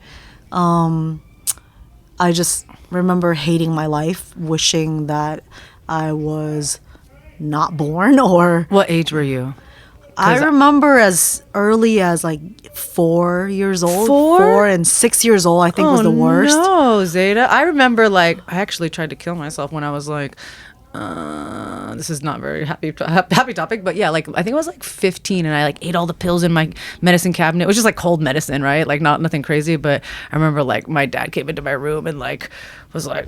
I just remember hating my life, wishing that I was not born. Or what age were you? I remember as early as like 4 years old. 4 and 6 years old, I think was the worst. No, Zeda. I remember like I actually tried to kill myself when I was like, this is not very happy topic, but yeah, like I think I was like 15 and I like ate all the pills in my medicine cabinet. It was just like cold medicine, right? Like nothing crazy, but I remember like my dad came into my room and like was like,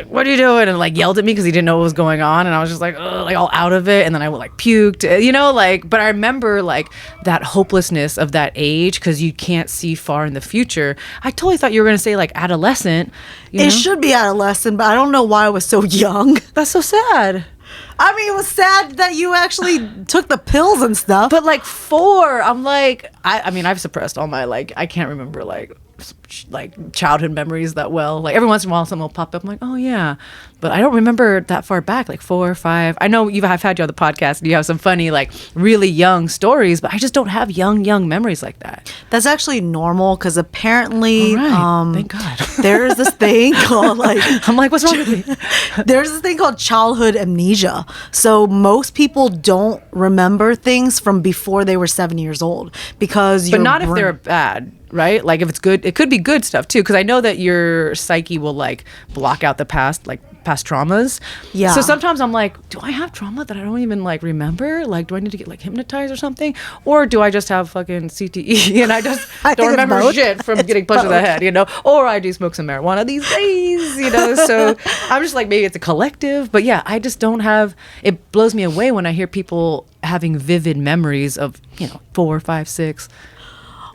what are you doing? And like yelled at me because he didn't know what was going on. And I was just like, ugh, like all out of it. And then I like puked, you know, like, but I remember like that hopelessness of that age because you can't see far in the future. I totally thought you were going to say like adolescent. It should be adolescent, but I don't know why I was so young. That's so sad. I mean, it was sad that you actually took the pills and stuff. But like 4, I'm like, I mean, I've suppressed all my, like, I can't remember like childhood memories that well. Like every once in a while something will pop up. I'm like, oh yeah. But I don't remember that far back, like 4 or 5. I know I've had you on the podcast and you have some funny, like really young stories, but I just don't have young memories like that. That's actually normal because apparently, thank God. There's this thing called like, I'm like, what's wrong with me? there's this thing called childhood amnesia. So most people don't remember things from before they were 7 years old because but not if they're bad. Right? Like if it's good, it could be good stuff too. Because I know that your psyche will like block out the past, like past traumas. Yeah. So sometimes I'm like, do I have trauma that I don't even like remember? Like, do I need to get like hypnotized or something? Or do I just have fucking CTE and I just don't remember shit from getting punched in the head, you know? Or I do smoke some marijuana these days, you know? So I'm just like, maybe it's a collective. But yeah, I just don't have, it blows me away when I hear people having vivid memories of, 4, 5, 6.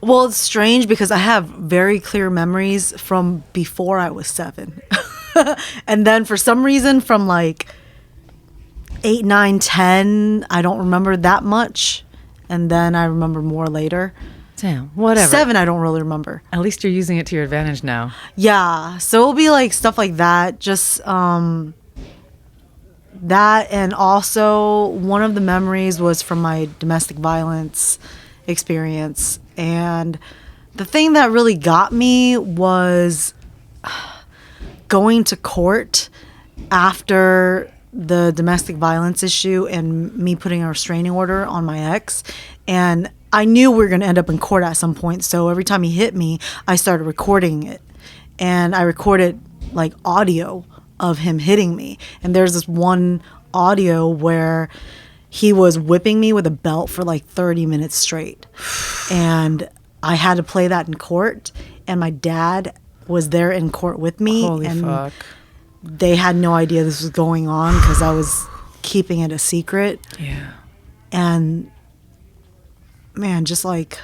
Well, it's strange because I have very clear memories from before I was 7. And then for some reason from like 8, 9, 10, I don't remember that much. And then I remember more later. Damn, whatever. 7, I don't really remember. At least you're using it to your advantage now. Yeah. So it'll be like stuff like that. Just that. And also one of the memories was from my domestic violence experience. And the thing that really got me was going to court after the domestic violence issue and me putting a restraining order on my ex. And I knew we were going to end up in court at some point. So every time he hit me, I started recording it. And I recorded like audio of him hitting me. And there's this one audio where he was whipping me with a belt for like 30 minutes straight. And I had to play that in court. And my dad was there in court with me. Holy and fuck. They had no idea this was going on because I was keeping it a secret. Yeah. And man, just like...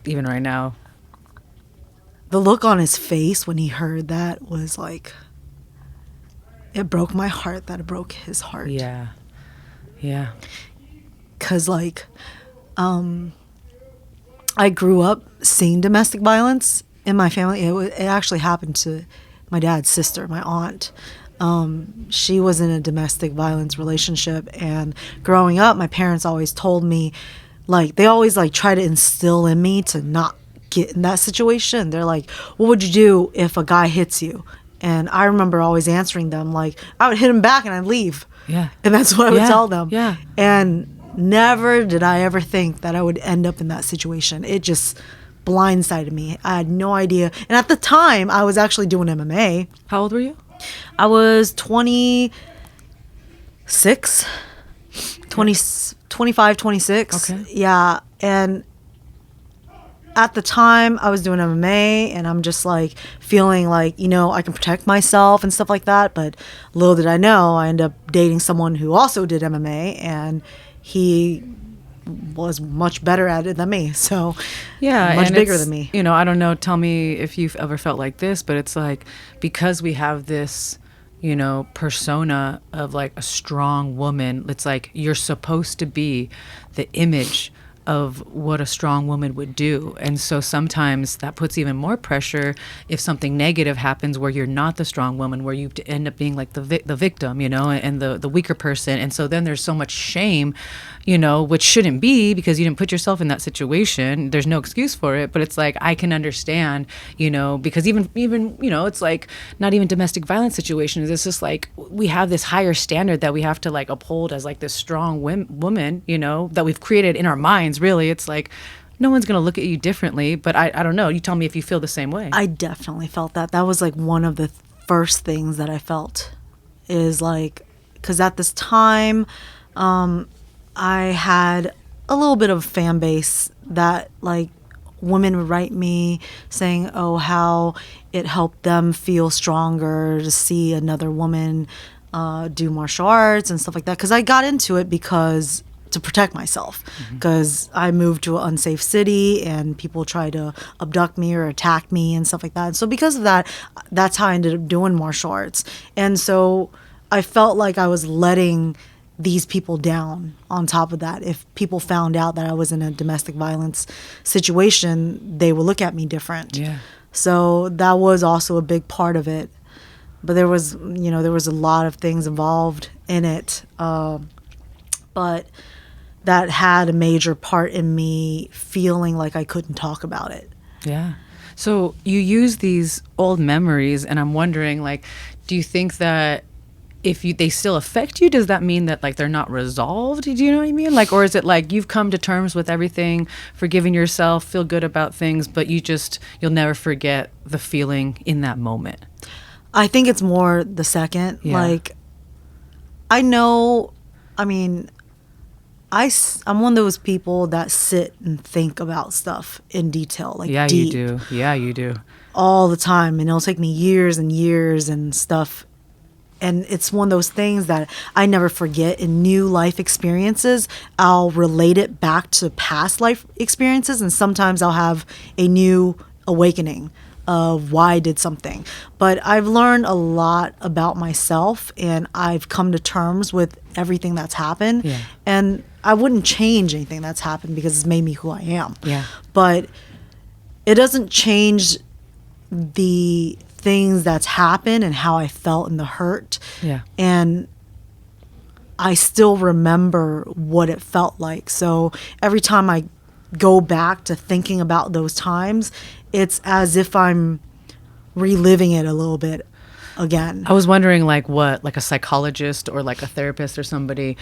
even right now. The look on his face when he heard that was like... it broke my heart that it broke his heart. Yeah. Yeah. Because, like, I grew up seeing domestic violence in my family. It actually happened to my dad's sister, my aunt. She was in a domestic violence relationship. And growing up, my parents always told me, like, they always, like, try to instill in me to not get in that situation. They're like, what would you do if a guy hits you? And I remember always answering them, like, I would hit him back and I'd leave. Yeah. And that's what I would tell them. Yeah. And never did I ever think that I would end up in that situation. It just blindsided me. I had no idea. And at the time, I was actually doing MMA. How old were you? I was 26, 25, 26. Okay. Yeah. And at the time I was doing MMA and I'm just like feeling like, I can protect myself and stuff like that. But little did I know, I ended up dating someone who also did MMA and he was much better at it than me. So yeah, much and bigger than me. I don't know, tell me if you've ever felt like this, but it's like, because we have this, persona of like a strong woman, it's like you're supposed to be the image of what a strong woman would do. And so sometimes that puts even more pressure if something negative happens where you're not the strong woman, where you end up being like the victim, and the weaker person. And so then there's so much shame, which shouldn't be, because you didn't put yourself in that situation. There's no excuse for it. But it's like, I can understand, because even it's like not even domestic violence situations. It's just like we have this higher standard that we have to like uphold as like this strong woman, that we've created in our minds. Really, it's like no one's gonna look at you differently. But I don't know, you tell me if you feel the same way. I definitely felt that. That was like one of the first things that I felt, is like, because at this time I had a little bit of a fan base that like women would write me saying, oh, how it helped them feel stronger to see another woman do martial arts and stuff like that. Because I got into it to protect myself, because I moved to an unsafe city and people tried to abduct me or attack me and stuff like that. So because of that, that's how I ended up doing martial arts. And so I felt like I was letting these people down on top of that. If people found out that I was in a domestic violence situation, they would look at me different. Yeah. So that was also a big part of it. But there was a lot of things involved in it. But that had a major part in me feeling like I couldn't talk about it. Yeah. So you use these old memories, and I'm wondering, like, do you think that if they still affect you, does that mean that like they're not resolved? Do you know what I mean? Like, or is it like you've come to terms with everything, forgiving yourself, feel good about things, but you'll never forget the feeling in that moment? I think it's more the second. Yeah. Like, I'm one of those people that sit and think about stuff in detail, like Yeah, deep, you do. Yeah, you do. all the time, and it'll take me years and years and stuff. And it's one of those things that I never forget. In new life experiences, I'll relate it back to past life experiences, and sometimes I'll have a new awakening of why I did something. But I've learned a lot about myself, and I've come to terms with everything that's happened. Yeah. And I wouldn't change anything that's happened because it's made me who I am. Yeah. But it doesn't change the things that's happened and how I felt and the hurt. Yeah. And I still remember what it felt like. So every time I go back to thinking about those times, it's as if I'm reliving it a little bit again. I was wondering like what like a psychologist or like a therapist or somebody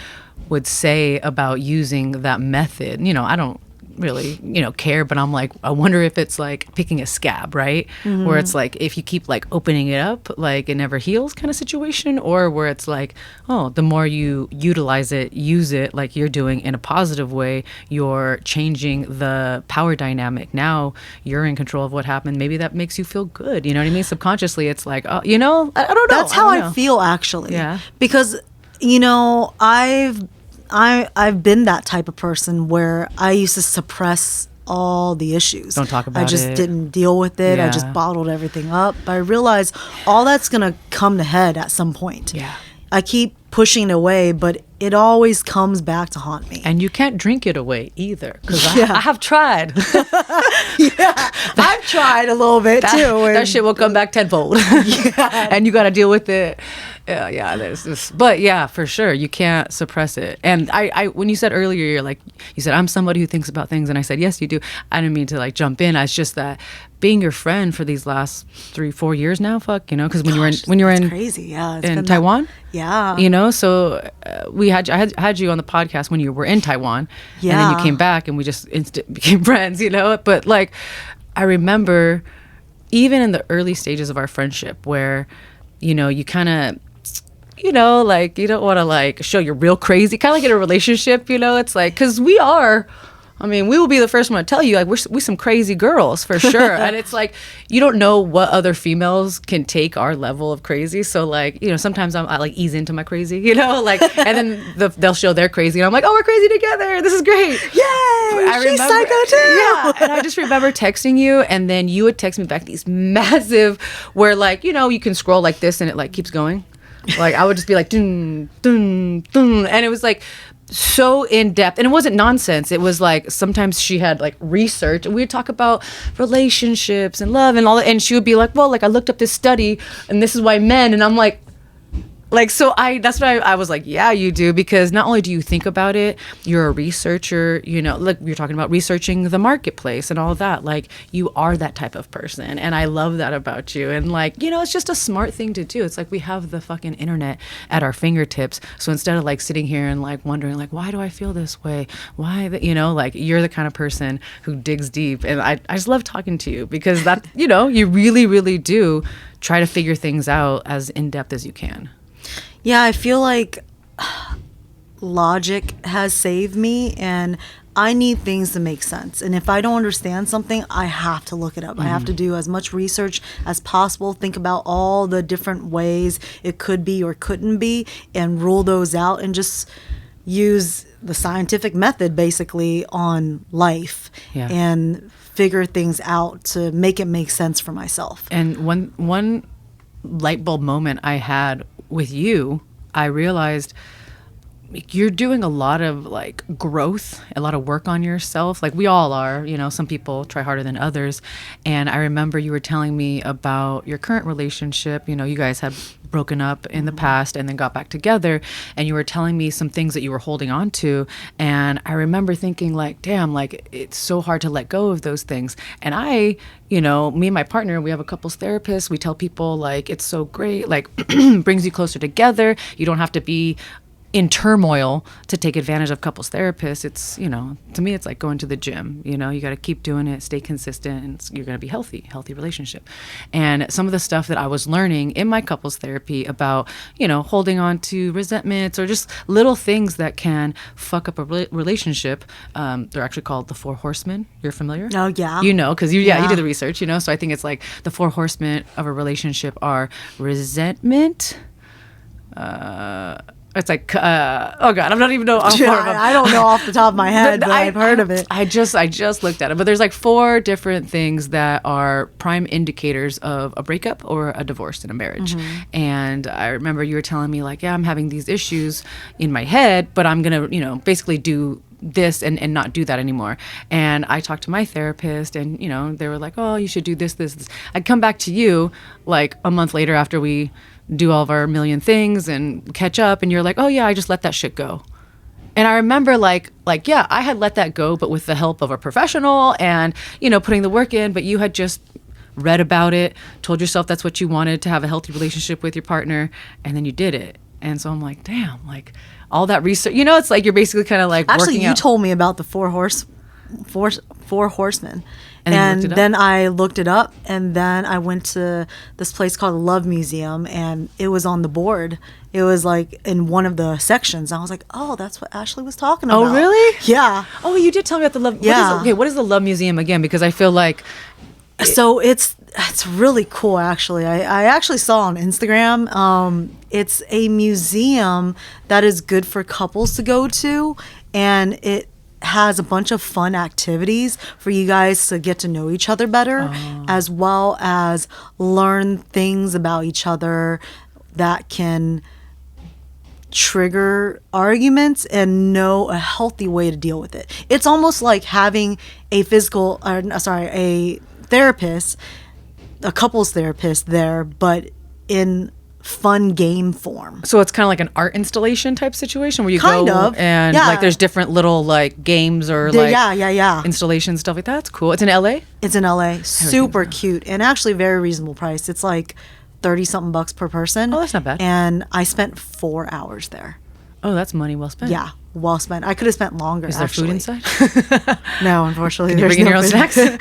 would say about using that method. I don't really care, but I'm like, I wonder if it's like picking a scab, right? Mm-hmm. Where it's like if you keep like opening it up, like it never heals kind of situation, or where it's like, oh, the more you utilize it, use it like you're doing in a positive way, you're changing the power dynamic. Now you're in control of what happened. Maybe that makes you feel good. You know what I mean? Subconsciously it's like, oh, I don't know. That's how I feel, actually. Yeah. Because I've been that type of person where I used to suppress all the issues. Don't talk about it. I just didn't deal with it. Yeah. I just bottled everything up. But I realized all that's going to come to head at some point. Yeah. I keep pushing it away, but it always comes back to haunt me. And you can't drink it away either, because Yeah. I have tried. Yeah, I've tried a little bit too. That shit will come back tenfold. Yeah. And you got to deal with it. Yeah, there's this. But yeah, for sure, you can't suppress it. And I when you said earlier, you said, I'm somebody who thinks about things. And I said, yes, you do. I didn't mean to like jump in. It's just that being your friend for these last 3-4 years now, because when you were in crazy, yeah, it's in been Taiwan, yeah, so I had you on the podcast when you were in Taiwan, and then you Yeah. came back, and we just instant became friends, But like, I remember even in the early stages of our friendship, where you kind of. Like you don't want to like show you're real crazy, kind of like in a relationship, it's like, because we will be the first one to tell you, like, we're some crazy girls for sure. And it's like, you don't know what other females can take our level of crazy. So like, sometimes I like ease into my crazy, like, and then they'll show they're crazy. And I'm like, oh, we're crazy together. This is great. Yay! She's psycho too. Yeah. And I just remember texting you, and then you would text me back these massive, where like, you can scroll like this and it like keeps going. Like I would just be like, dun, dun, dun. And it was like so in depth, and it wasn't nonsense. It was like sometimes she had like research, and we would talk about relationships and love and all that. And she would be like, well, like I looked up this study, and this is why men. And I'm like, so that's what I was like, yeah, you do, because not only do you think about it, you're a researcher, like you're talking about researching the marketplace and all of that. Like you are that type of person. And I love that about you. And like, it's just a smart thing to do. It's like we have the fucking internet at our fingertips. So instead of like sitting here and like wondering like, why do I feel this way? Why that, like you're the kind of person who digs deep. And I just love talking to you, because that, you really, really do try to figure things out as in depth as you can. Yeah, I feel like logic has saved me, and I need things to make sense. And if I don't understand something, I have to look it up. I have to do as much research as possible, think about all the different ways it could be or couldn't be, and rule those out, and just use the scientific method basically on life. Yeah. And figure things out to make it make sense for myself. And one light bulb moment I had with you I realized you're doing a lot of like growth, a lot of work on yourself. Like we all are, you know, some people try harder than others. And I remember you were telling me about your current relationship. You know, you guys had broken up in the past and then got back together, and you were telling me some things that you were holding on to. And I remember thinking like, damn, like it's so hard to let go of those things. And I, you know, me and my partner, we have a couples therapist. We tell people like, it's so great, like brings you closer together. You don't have to be in turmoil to take advantage of couples therapists. It's, you know, to me, it's like going to the gym. You know, you got to keep doing it, stay consistent, and you're going to be healthy relationship. And some of the stuff that I was learning in my couples therapy about, you know, holding on to resentments or just little things that can fuck up a relationship. They're actually called the 4 horsemen. You're familiar? Oh, yeah. You know, because you did the research, you know? So I think it's like the 4 horsemen of a relationship are resentment, it's like, oh God, I'm not even know. I don't know off the top of my head, but I've heard of it. I just looked at it, but there's like 4 different things that are prime indicators of a breakup or a divorce in a marriage. And I remember you were telling me like, yeah, I'm having these issues in my head, but I'm gonna, you know, basically do this and not do that anymore. And I talked to my therapist, and you know, they were like, oh, you should do this. I'd come back to you like a month later after we do all of our million things and catch up, and you're like, oh yeah, I just let that shit go. And I remember like yeah, I had let that go, but with the help of a professional and, you know, putting the work in. But you had just read about it, told yourself that's what you wanted, to have a healthy relationship with your partner, and then you did it. And so I'm like, damn, like all that research, you know, it's like you're basically kind of like actually working you out. told me about the four horsemen. And then I looked it up, and then I went to this place called the Love Museum, and it was on the board. It was like in one of the sections. I was like, oh, that's what Ashlee was talking about. Oh, really? Yeah. Oh, you did tell me about the Love. Yeah. What is the Love Museum again? Because I feel like. So it's really cool, actually. I actually saw on Instagram. It's a museum that is good for couples to go to, and it has a bunch of fun activities for you guys to get to know each other better, as well as learn things about each other that can trigger arguments and know a healthy way to deal with it. It's almost like having a therapist, a couples therapist there, but in fun game form. So it's kind of like an art installation type situation where you Kind go of, and yeah. like there's different little like games or installation stuff like that. That's cool. It's in LA? It's in LA. Super cute, and actually very reasonable price. It's like 30 something bucks per person. Oh, that's not bad. And I spent 4 hours there. Oh, that's money well spent. Yeah, well spent. I could have spent longer. Is there food inside? No, unfortunately. Can you bring in your own snacks? Yeah,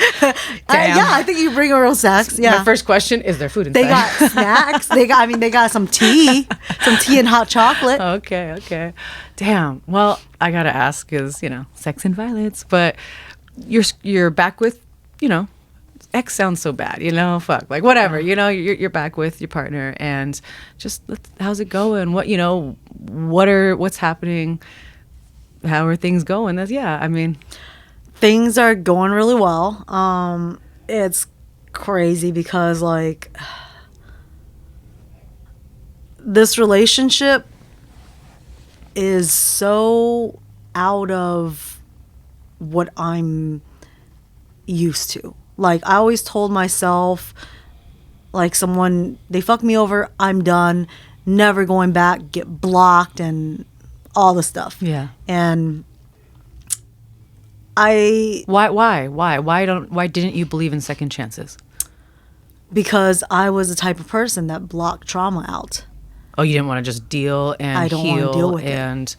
I think you bring your own snacks. Yeah. My first question, is there food inside? They got snacks. They got some tea and hot chocolate. Okay. Damn. Well, I gotta ask, is, you know, sex and violence, but you're back with, you know, X sounds so bad, you know, fuck, like whatever, you know, you're back with your partner, and just how's it going? What, you know, what's happening? How are things going? Things are going really well. It's crazy because like this relationship is so out of what I'm used to. Like, I always told myself, like, they fuck me over, I'm done, never going back, get blocked, and all the stuff. Yeah. And why didn't you believe in second chances? Because I was the type of person that blocked trauma out. Oh, you didn't want to just deal and I don't want to deal with and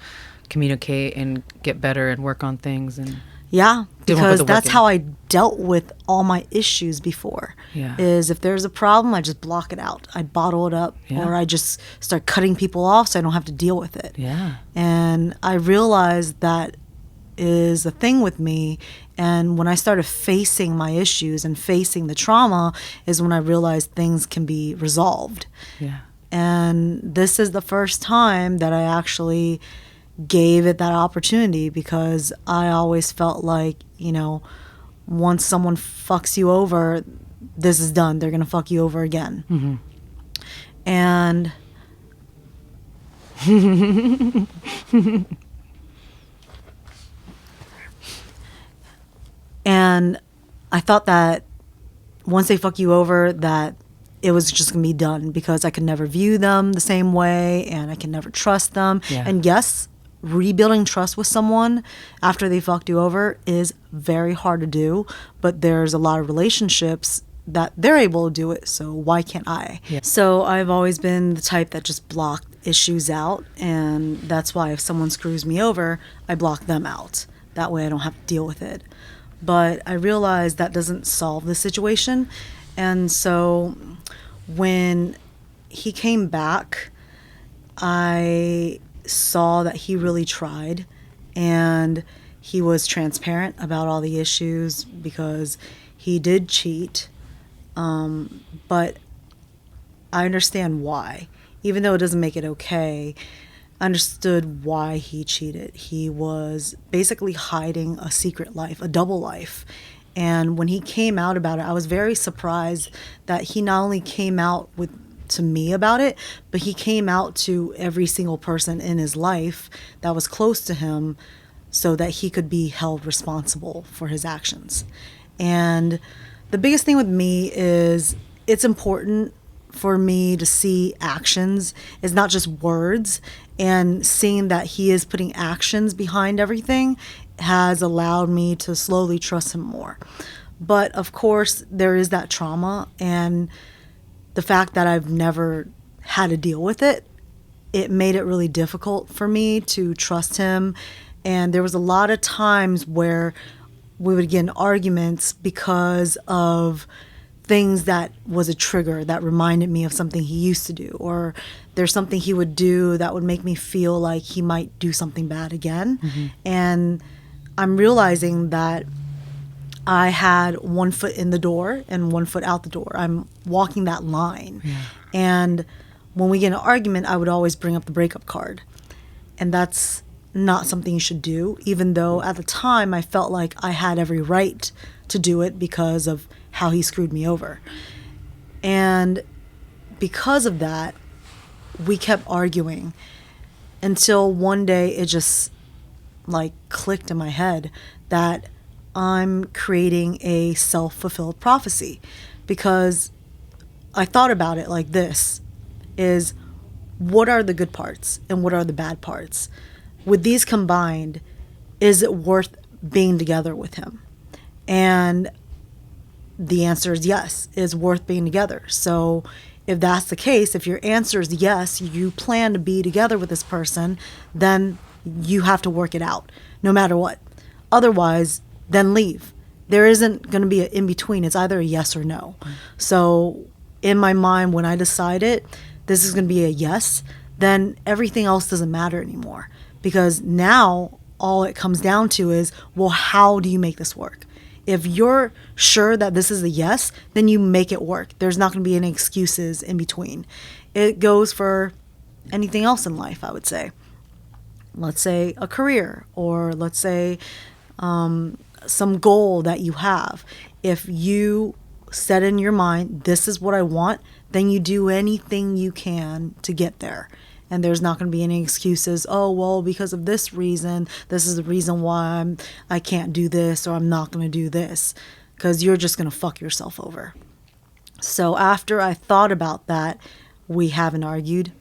communicate and get better and work on things and. Yeah, because that's how I dealt with all my issues before. Yeah. Is if there's a problem, I just block it out. I bottle it up, or I just start cutting people off so I don't have to deal with it. Yeah. And I realized that is a thing with me. And when I started facing my issues and facing the trauma is when I realized things can be resolved. Yeah. And this is the first time that I actually gave it that opportunity, because I always felt like, you know, once someone fucks you over, this is done. They're going to fuck you over again. Mm-hmm. And And I thought that once they fuck you over, that it was just gonna be done because I could never view them the same way and I can never trust them. Yeah. And yes, rebuilding trust with someone after they fucked you over is very hard to do, but there's a lot of relationships that they're able to do it, so why can't I? Yeah. So I've always been the type that just blocked issues out, and that's why if someone screws me over, I block them out. That way I don't have to deal with it. But I realized that doesn't solve the situation, and so when he came back, I saw that he really tried, and he was transparent about all the issues because he did cheat. But I understand why. Even though it doesn't make it okay, I understood why he cheated. He was basically hiding a secret life, a double life. And when he came out about it, I was very surprised that he not only came out to me about it, but he came out to every single person in his life that was close to him so that he could be held responsible for his actions. And the biggest thing with me is it's important for me to see actions. It's not just words, and seeing that he is putting actions behind everything has allowed me to slowly trust him more. But of course, there is that trauma, and the fact that I've never had to deal with it, it made it really difficult for me to trust him. And there was a lot of times where we would get in arguments because of things that was a trigger that reminded me of something he used to do, or there's something he would do that would make me feel like he might do something bad again. Mm-hmm. And I'm realizing that I had one foot in the door and one foot out the door. I'm walking that line. Yeah. And when we get in an argument, I would always bring up the breakup card. And that's not something you should do, even though at the time I felt like I had every right to do it because of how he screwed me over. And because of that, we kept arguing until one day it just like clicked in my head that I'm creating a self-fulfilled prophecy, because I thought about it like this: is what are the good parts and what are the bad parts? With these combined, is it worth being together with him? And the answer is yes, it's worth being together. So if that's the case, if your answer is yes, you plan to be together with this person, then you have to work it out no matter what. Otherwise, then leave. There isn't going to be an in-between. It's either a yes or no. So in my mind, when I decided this is going to be a yes, then everything else doesn't matter anymore. Because now all it comes down to is, well, how do you make this work? If you're sure that this is a yes, then you make it work. There's not going to be any excuses in between. It goes for anything else in life, I would say. Let's say a career, or let's say some goal that you have. If you set in your mind, this is what I want, then you do anything you can to get there. And there's not going to be any excuses. Oh, well, because of this reason, this is the reason why I can't do this, or I'm not going to do this, because you're just going to fuck yourself over. So after I thought about that, we haven't argued.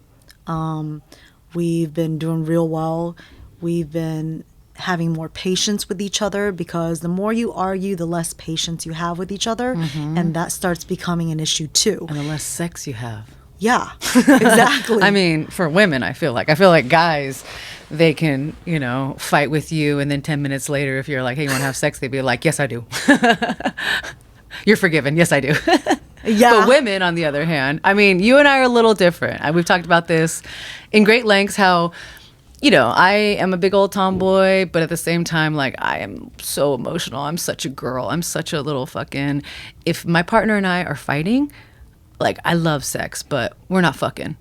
We've been doing real well. We've been having more patience with each other, because the more you argue, the less patience you have with each other. Mm-hmm. And that starts becoming an issue too. And the less sex you have. Yeah, exactly. I mean, for women, I feel like guys, they can, fight with you, and then 10 minutes later, if you're like, hey, you want to have sex? They'd be like, yes, I do. You're forgiven. Yes, I do. Yeah. But women, on the other hand, I mean, you and I are a little different. We've talked about this in great lengths, how, I am a big old tomboy, but at the same time, like, I am so emotional. I'm such a girl. I'm such a little fucking, if my partner and I are fighting, like, I love sex, but we're not fucking.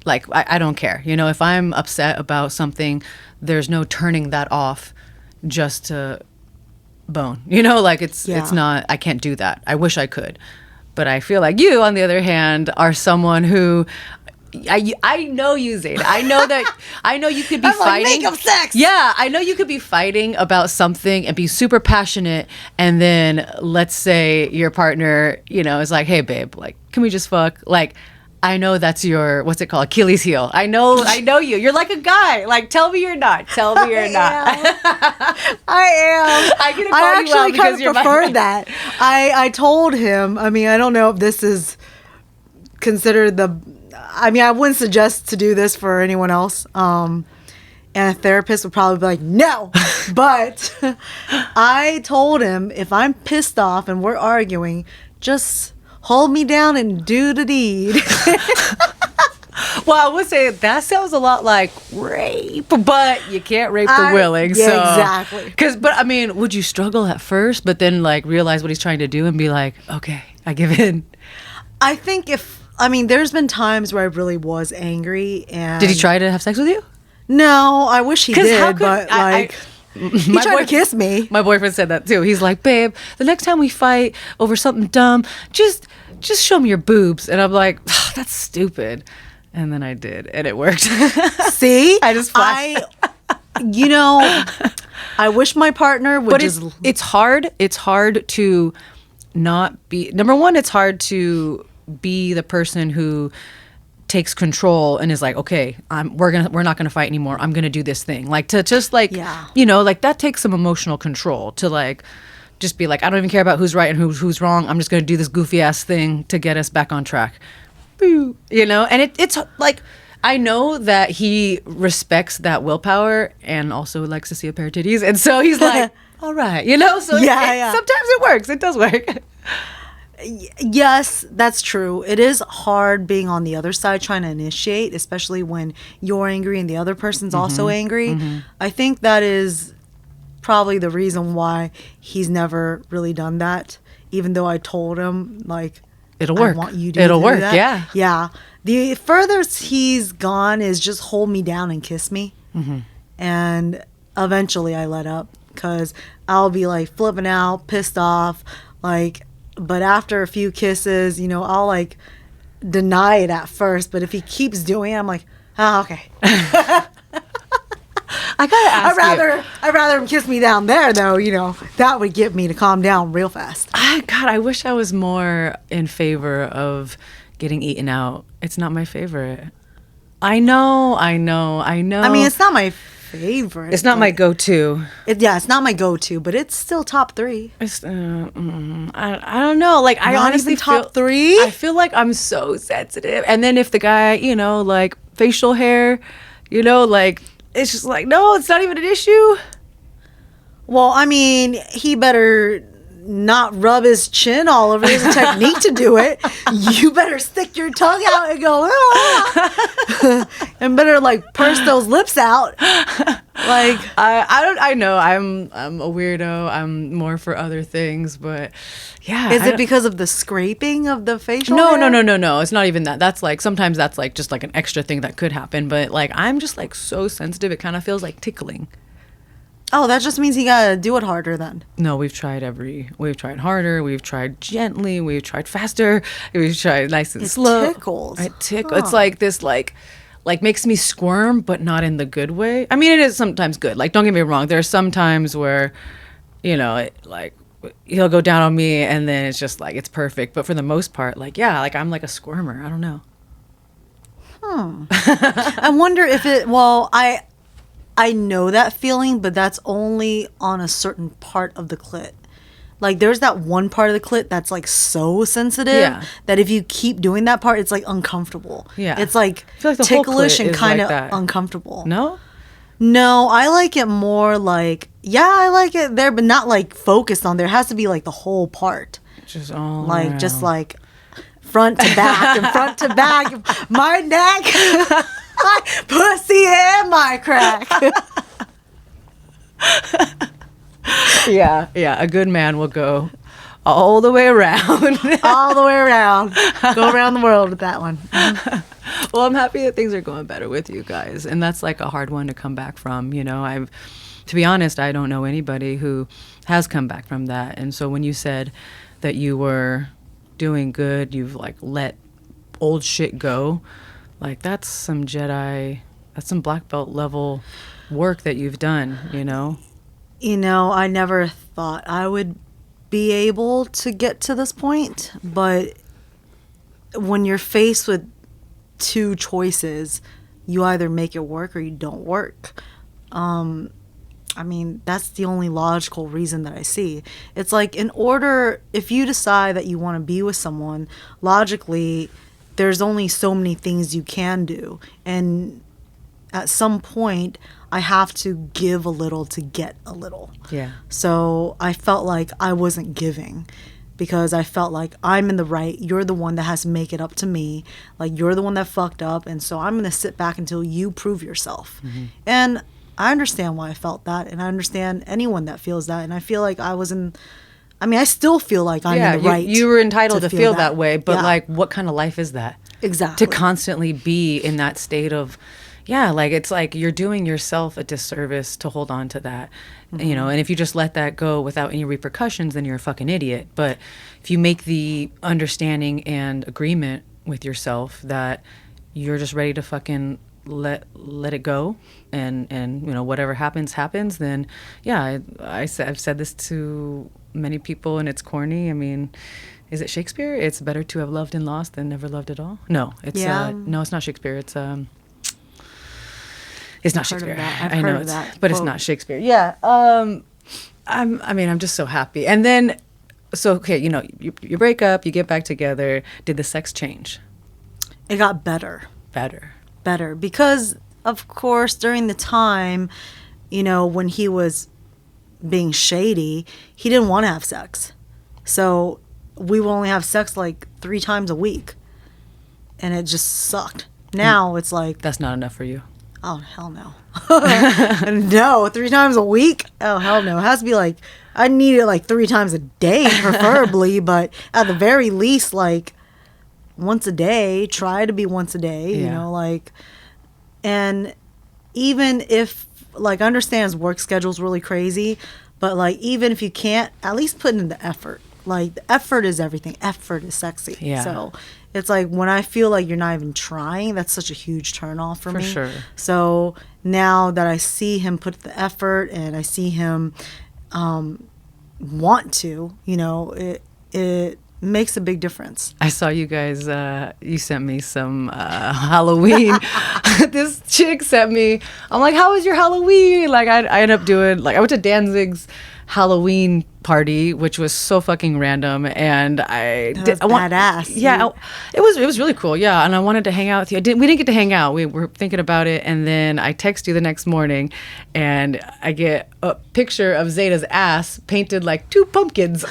Like, I don't care. If I'm upset about something, there's no turning that off just to bone. Like, it's not, I can't do that. I wish I could. But I feel like you, on the other hand, are someone who I know you, Zeda. I know you could be I'm like, fighting. make 'em sex. Yeah, I know you could be fighting about something and be super passionate, and then let's say your partner, is like, hey babe, like, can we just fuck? Like, I know that's your, what's it called, Achilles heel. I know you. You're like a guy. Like, tell me you're not. Tell me you're not. I am. I can I call you out actually because kind you're of my prefer man. that. I told him. I mean, I don't know if this is considered I wouldn't suggest to do this for anyone else. And a therapist would probably be like, no. But I told him, if I'm pissed off and we're arguing, just hold me down and do the deed. Well, I would say that sounds a lot like rape, but you can't rape the willing. Yeah, So exactly. But I mean, would you struggle at first, but then like realize what he's trying to do and be like, okay, I give in? I think there's been times where I really was angry. And Did he try to have sex with you? No, I wish he did, how could- but he tried to kiss me. My boyfriend said that too. He's like, babe, the next time we fight over something dumb, just show me your boobs. And I'm like, that's stupid. And then I did, and it worked. See? I just flashed. I wish my partner would But just... it's hard. It's hard to not be... Number one, it's hard to be the person who takes control and is like, okay, we're not gonna fight anymore. I'm gonna do this thing. Like, to just like, Yeah. like that takes some emotional control to like just be like, I don't even care about who's right and who's wrong. I'm just gonna do this goofy ass thing to get us back on track. Boo. And it's like, I know that he respects that willpower and also likes to see a pair of titties, and so he's like, all right, so Yeah. sometimes it works. It does work. Yes, that's true. It is hard being on the other side trying to initiate, especially when you're angry and the other person's also angry. I think that is probably the reason why he's never really done that, even though I told him, like, It'll work. I want you to It'll do work, that. yeah. Yeah. The furthest he's gone is just hold me down and kiss me. And eventually I let up because I'll be like flipping out, pissed off, like, but after a few kisses, I'll like deny it at first. But if he keeps doing it, I'm like, oh, okay. I gotta ask I'd rather him kiss me down there, though. That would get me to calm down real fast. I wish I was more in favor of getting eaten out. It's not my favorite. I know. I mean, it's not my favorite. It's not my go-to. It's not my go-to, but it's still top 3. It's, I don't know. Like, I Not honestly even top feel, 3? I feel like I'm so sensitive. And then if the guy, like facial hair, like, it's just like, no, it's not even an issue. Well, I mean, he better not rub his chin all over. There's a technique to do it. You better stick your tongue out and go, and better like purse those lips out. Like, I know I'm a weirdo. I'm more for other things, but yeah. Is it because of the scraping of the facial No, hair? no. It's not even that. That's like, sometimes that's like just like an extra thing that could happen. But like, I'm just like so sensitive. It kind of feels like tickling. Oh, that just means you gotta do it harder then. No, we've tried harder, we've tried gently, we've tried faster, we've tried nice and slow. Tickles. It tickles. It's like this like makes me squirm, but not in the good way. I mean, it is sometimes good. Like, don't get me wrong. There are some times where, like he'll go down on me and then it's just like, it's perfect. But for the most part, like, yeah, like I'm like a squirmer. I don't know. I wonder if I know that feeling, but that's only on a certain part of the clit. Like, there's that one part of the clit that's like so sensitive that if you keep doing that part, it's like uncomfortable. Yeah. It's like, I feel like the whole ticklish clit and is kind of like that. uncomfortable. No? No, I like it more like, I like it there, but not like focused on there. It has to be like the whole part. Just all Like, around. just like front to back and front to back. My neck, my pussy, and my crack. Yeah, a good man will go all the way around. All the way around. Go around the world with that one. Well, I'm happy that things are going better with you guys, and that's like a hard one to come back from. To be honest, I don't know anybody who has come back from that. And so when you said that you were doing good, you've like let old shit go, Like, that's some black belt level work that you've done, you know? You know, I never thought I would be able to get to this point, but when you're faced with two choices, you either make it work or you don't work. I mean, that's the only logical reason that I see. It's like, if you decide that you want to be with someone, logically, there's only so many things you can do. And at some point, I have to give a little to get a little. Yeah. So I felt like I wasn't giving, because I felt like I'm in the right. You're the one that has to make it up to me. Like, you're the one that fucked up. And so I'm going to sit back until you prove yourself. Mm-hmm. And I understand why I felt that. And I understand anyone that feels that. And I feel like I still feel like I'm in the right. You were entitled to feel that way. But like, what kind of life is that? Exactly. To constantly be in that state of, like, it's like you're doing yourself a disservice to hold on to that, you know, and if you just let that go without any repercussions, then you're a fucking idiot. But if you make the understanding and agreement with yourself that you're just ready to fucking let it go, and you know, whatever happens, then I've said this to many people, and it's corny. I mean, is it Shakespeare? It's better to have loved and lost than never loved at all. No, it's no, it's not Shakespeare. It's not Shakespeare. I know it's, but it's not Shakespeare. Yeah. I'm just so happy. And then, so okay, you know, you break up, you get back together. Did the sex change? It got better. Better, because of course during the time, you know, when he was being shady, he didn't want to have sex, so we would only have sex like 3 times a week, and it just sucked. Now it's like, that's not enough for you. Oh, hell no. No, 3 times a week? Oh, hell no. It has to be like, I need it like 3 times a day, preferably, but at the very least, like, once a day. Try to be once a day, you know, like, and even if, like, I understand his work schedule's really crazy, but, like, even if you can't, at least put in the effort. Like, the effort is everything. Effort is sexy. Yeah. So it's like, when I feel like you're not even trying, that's such a huge turnoff for me. For sure. So now that I see him put the effort, and I see him want to, you know, it makes a big difference. I saw you guys, you sent me some Halloween. This chick sent me, I'm like, how was your Halloween? Like, I ended up doing, like, I went to Danzig's Halloween party, which was so fucking random, and badass. Yeah, it was really cool. Yeah, and I wanted to hang out with you. We didn't get to hang out. We were thinking about it, and then I text you the next morning, and I get a picture of Zeda's ass painted like 2 pumpkins.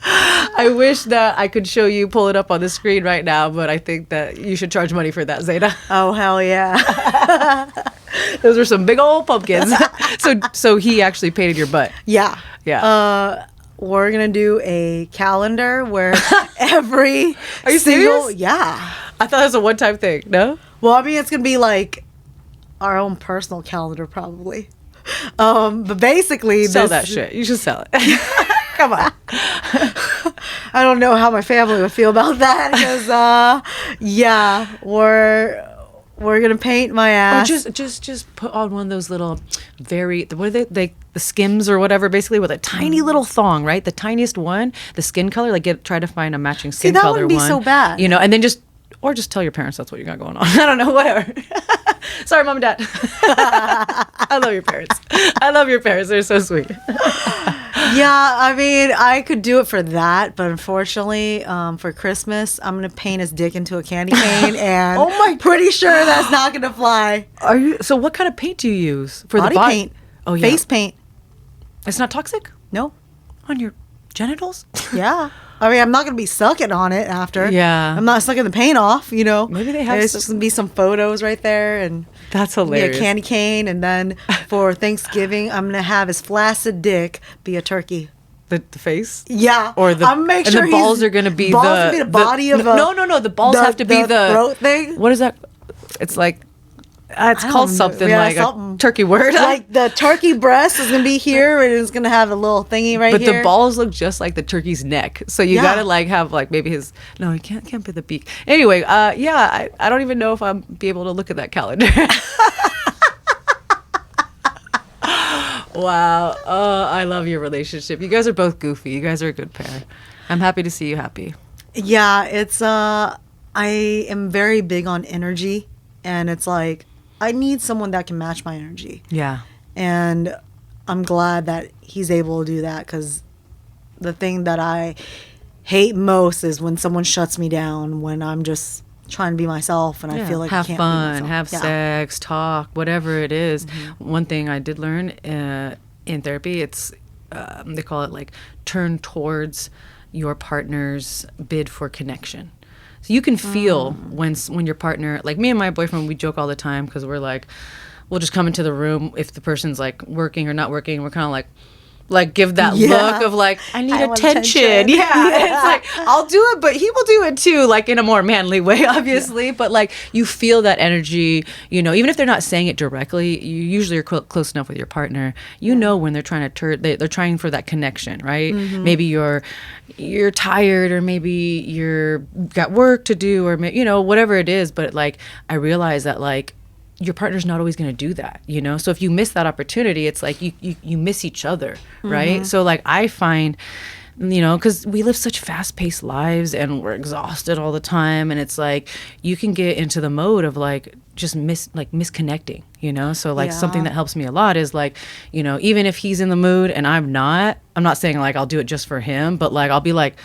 I wish that I could pull it up on the screen right now, but I think that you should charge money for that, Zeda. Oh, hell yeah. Those are some big old pumpkins. So he actually painted your butt. Yeah. Yeah. We're going to do a calendar where every Are you serious? Yeah. I thought it was a one-time thing. No? Well, I mean, it's going to be like our own personal calendar, probably. But basically... Sell that shit. You should sell it. Come on. I don't know how my family would feel about that, because we're gonna paint my ass. Or just put on one of those little what are they the Skims or whatever, basically, with a tiny little thong, right? The tiniest one, the skin color. Like, try to find a matching skin color one. See, that wouldn't be so bad. You know, and then just tell your parents that's what you got going on. I don't know, whatever. Sorry, Mom and Dad. I love your parents. They're so sweet. Yeah, I mean, I could do it for that, but unfortunately, for Christmas, I'm going to paint his dick into a candy cane, and pretty sure that's not going to fly. Are you? So what kind of paint do you use for body the body paint? Oh, yeah. Face paint. It's not toxic? No. On your genitals? Yeah. I mean, I'm not going to be sucking on it after. Yeah. I'm not sucking the paint off, you know. Maybe they have... There's just going to be some photos right there, and... That's hilarious. Be a candy cane, and then for Thanksgiving, I'm going to have his flaccid dick be a turkey. The face? Yeah. Or the... I'm make sure the balls are going to be the body of No. The balls have to be the... throat thing? What is that? It's like... It's called something like a turkey word. Like the turkey breast is gonna be here, and it's gonna have a little thingy right but here. the balls look just like the turkey's neck, so you gotta like have like maybe his. No, you can't be the beak. Anyway, yeah, I don't even know if I'll be able to look at that calendar. Wow. Oh, I love your relationship. You guys are both goofy. You guys are a good pair. I'm happy to see you happy. Yeah, it's I am very big on energy, and it's like I need someone that can match my energy. Yeah. And I'm glad that he's able to do that, because the thing that I hate most is when someone shuts me down when I'm just trying to be myself, and I feel like have I can't fun, be myself. have sex, talk, whatever it is. One thing I did learn in therapy, it's they call it like turn towards your partner's bid for connection. So you can feel when your partner, like me and my boyfriend, we joke all the time because we're like, we'll just come into the room if the person's like working or not working. We're kind of like give that look of like, I need attention. Yeah. It's like, I'll do it, but he will do it too, like in a more manly way, obviously. But like you feel that energy, you know, even if they're not saying it directly, you usually are close enough with your partner. You know when they're trying to they're trying for that connection, right? Maybe you're tired, or maybe you're got work to do, or you know, whatever it is. But like I realize that like your partner's not always going to do that, you know? So if you miss that opportunity, it's like you miss each other, right? So like I find, you know, because we live such fast-paced lives and we're exhausted all the time, and it's like you can get into the mode of like just misconnecting, you know? So like something that helps me a lot is like, you know, even if he's in the mood and I'm not saying like I'll do it just for him, but like I'll be like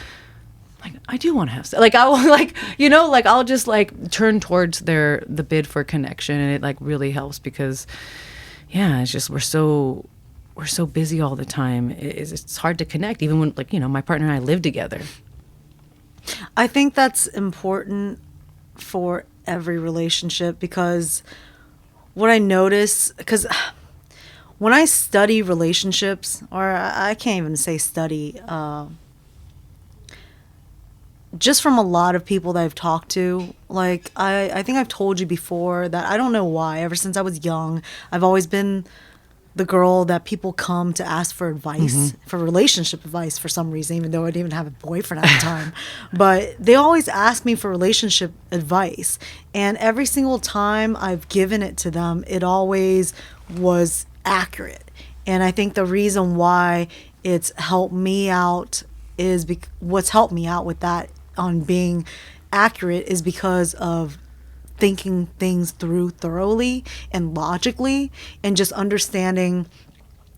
I do want to have sex. Like I will, like, you know, like I'll just like turn towards the bid for connection, and it like really helps because, yeah, it's just we're so busy all the time. It's hard to connect, even when, like, you know, my partner and I live together. I think that's important for every relationship, because what I notice, because when I study relationships, or I can't even say study, just from a lot of people that I've talked to, like I think I've told you before that I don't know why, ever since I was young, I've always been the girl that people come to ask for advice, for relationship advice for some reason, even though I didn't even have a boyfriend at the time. But they always ask me for relationship advice. And every single time I've given it to them, it always was accurate. And I think the reason why it's helped me out is what's helped me out with that on being accurate is because of thinking things through thoroughly and logically, and just understanding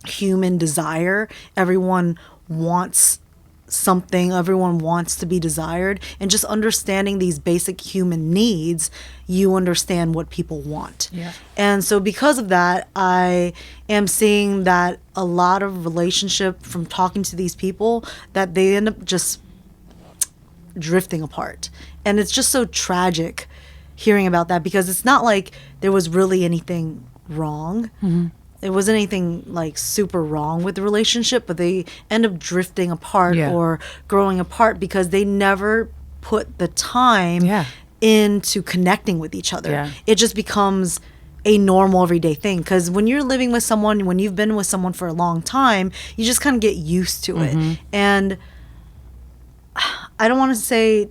human desire. Everyone wants something, everyone wants to be desired, and just understanding these basic human needs, you understand what people want. And so because of that, I am seeing that a lot of relationship, from talking to these people, that they end up just drifting apart. And it's just so tragic hearing about that, because it's not like there was really anything wrong. There wasn't anything like super wrong with the relationship, but they end up drifting apart or growing apart because they never put the time into connecting with each other. It just becomes a normal everyday thing, because when you're living with someone, when you've been with someone for a long time, you just kind of get used to it. And I don't want to say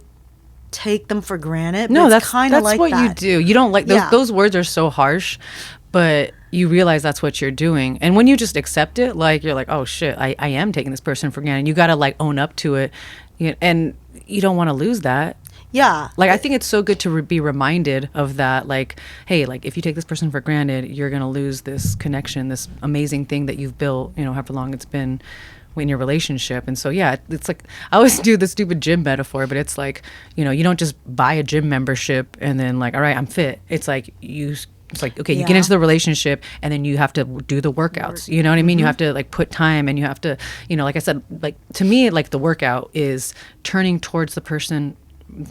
take them for granted. No, that's kind of like what that. you do. You don't like those. Those words are so harsh, but you realize that's what you're doing. And when you just accept it, like you're like, oh shit, I am taking this person for granted. You got to like own up to it, and you don't want to lose that. Like I think it's so good to be reminded of that. Like, hey, like if you take this person for granted, you're gonna lose this connection, this amazing thing that you've built. You know, however long it's been in your relationship. And so it's like I always do the stupid gym metaphor, but it's like, you know, you don't just buy a gym membership and then like, all right, I'm fit. It's like it's like, okay, you get into the relationship and then you have to do the workouts. You know what I mean? You have to like put time, and you have to, you know, like I said, like to me, like the workout is turning towards the person,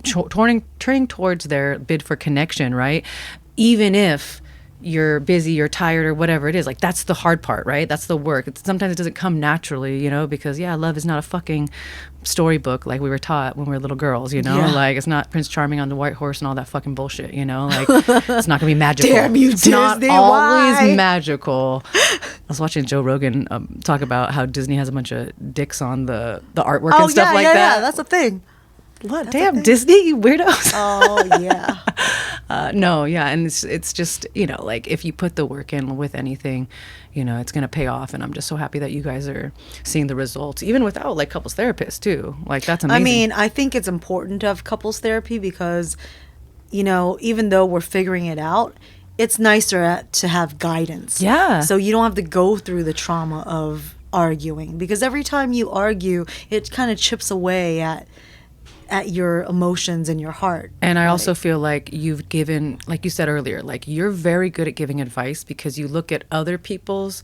turning towards their bid for connection, right? Even if you're busy, you're tired, or whatever it is. Like, that's the hard part, right? That's the work. Sometimes it doesn't come naturally, because love is not a fucking storybook like we were taught when we were little girls, like it's not Prince Charming on the white horse and all that fucking bullshit, like it's not gonna be magical. Damn you, it's Disney, not always why? magical. I was watching Joe Rogan talk about how Disney has a bunch of dicks on the artwork and stuff like that. Yeah, that's a thing. What? Damn, Disney, you weirdos. Oh, yeah. No, yeah. And it's just, like if you put the work in with anything, it's going to pay off. And I'm just so happy that you guys are seeing the results, even without like couples therapists too. Like, that's amazing. I mean, I think it's important to have couples therapy because, even though we're figuring it out, it's nicer to have guidance. Yeah. So you don't have to go through the trauma of arguing, because every time you argue, it kind of chips away at your emotions and your heart. And I also feel like you've given, like you said earlier, like you're very good at giving advice because you look at other people's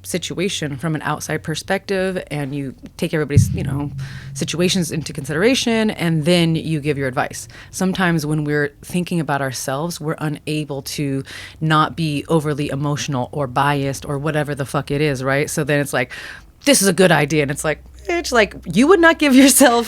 situation from an outside perspective and you take everybody's, situations into consideration and then you give your advice. Sometimes when we're thinking about ourselves, we're unable to not be overly emotional or biased or whatever the fuck it is, right? So then it's like, this is a good idea. And it's like, you would not give yourself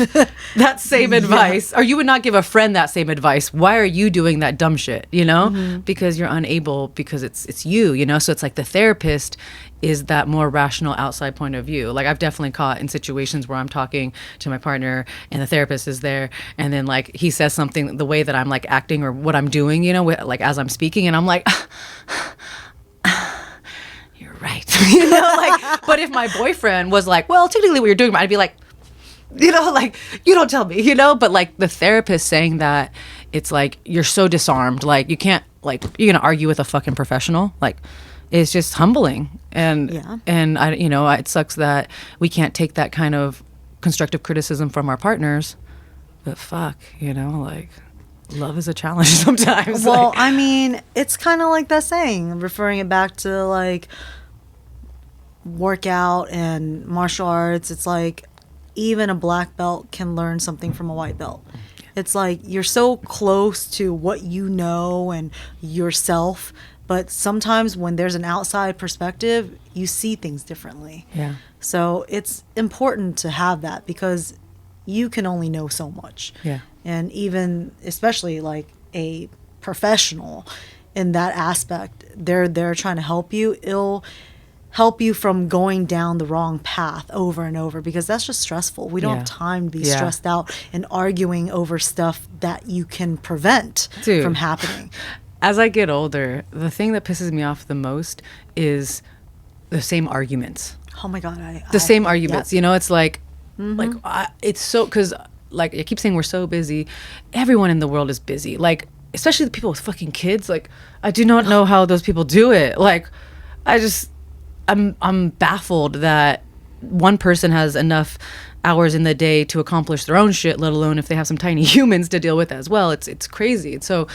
that same advice, or you would not give a friend that same advice. Why are you doing that dumb shit? Because you're unable, because it's you, so it's like the therapist is that more rational outside point of view. Like, I've definitely caught in situations where I'm talking to my partner and the therapist is there, and then like he says something the way that I'm like acting or what I'm doing, like as I'm speaking, and I'm like, right. But if my boyfriend was like, well, technically what you're doing, I'd be like, like, you don't tell me, but like the therapist saying that, it's like, you're so disarmed. Like, you can't, like, you're going to argue with a fucking professional. Like, it's just humbling. And, and I, it sucks that we can't take that kind of constructive criticism from our partners, but fuck, like, love is a challenge sometimes. Well, I mean, it's kind of like that saying, referring it back to like workout and martial arts. It's like even a black belt can learn something from a white belt. It's like you're so close to what you know and yourself, but sometimes when there's an outside perspective, you see things differently. Yeah. So it's important to have that because you can only know so much. Yeah. And even, especially like a professional in that aspect, they're trying to help you. It'll help you from going down the wrong path over and over, because that's just stressful. We don't have time to be stressed out and arguing over stuff that you can prevent from happening. As I get older, the thing that pisses me off the most is the same arguments. Oh my God. The same arguments. It's like, it's so, because like I keep saying, we're so busy. Everyone in the world is busy. Like, especially the people with fucking kids. Like, I do not know how those people do it. Like, I'm baffled that one person has enough hours in the day to accomplish their own shit, let alone if they have some tiny humans to deal with as well. It's crazy. And so,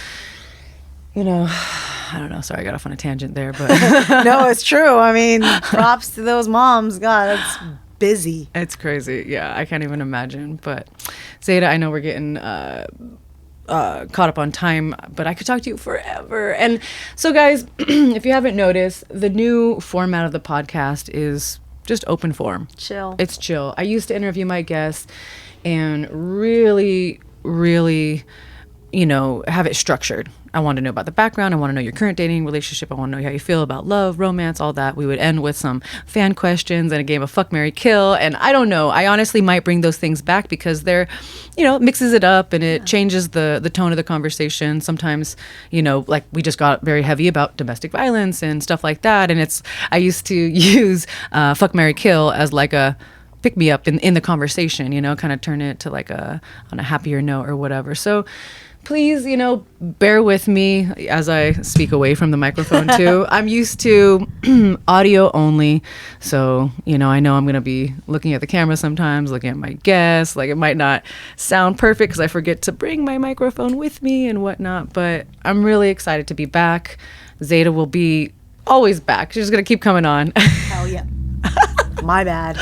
I don't know. Sorry, I got off on a tangent there, but no, it's true. I mean, props to those moms. God, it's busy. It's crazy. Yeah, I can't even imagine. But Zeda, I know we're getting caught up on time, but I could talk to you forever. And so, guys, if you haven't noticed, the new format of the podcast is just open form. Chill. It's chill. I used to interview my guests and really, really, have it structured. I want to know about the background. I want to know your current dating relationship. I want to know how you feel about love, romance, all that. We would end with some fan questions and a game of fuck, marry, kill. And I don't know. I honestly might bring those things back because they're, it mixes it up and it changes the tone of the conversation. Sometimes, like we just got very heavy about domestic violence and stuff like that. And I used to use fuck, marry, kill as like a pick me up in the conversation, kind of turn it to like on a happier note or whatever. So please, bear with me as I speak away from the microphone too. I'm used to audio only. So, I know I'm going to be looking at the camera sometimes, looking at my guests. Like, it might not sound perfect because I forget to bring my microphone with me and whatnot. But I'm really excited to be back. Zeda will be always back. She's going to keep coming on. Hell yeah. My bad.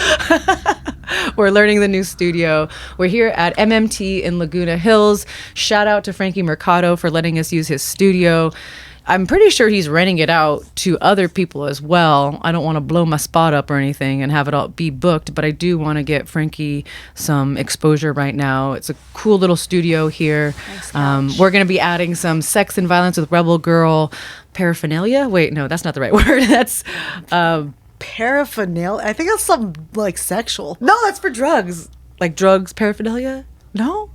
We're learning the new studio. We're here at MMT in Laguna Hills. Shout out to Frankie Mercado for letting us use his studio. I'm pretty sure he's renting it out to other people as well. I don't want to blow my spot up or anything and have it all be booked, but I do want to get Frankie some exposure right now. It's a cool little studio here. We're going to be adding some sex and violence with Rebel Girl paraphernalia. Wait, no, that's not the right word. That's Paraphernalia? I think that's something like sexual. no, that's for drugs. Like drugs paraphernalia? No?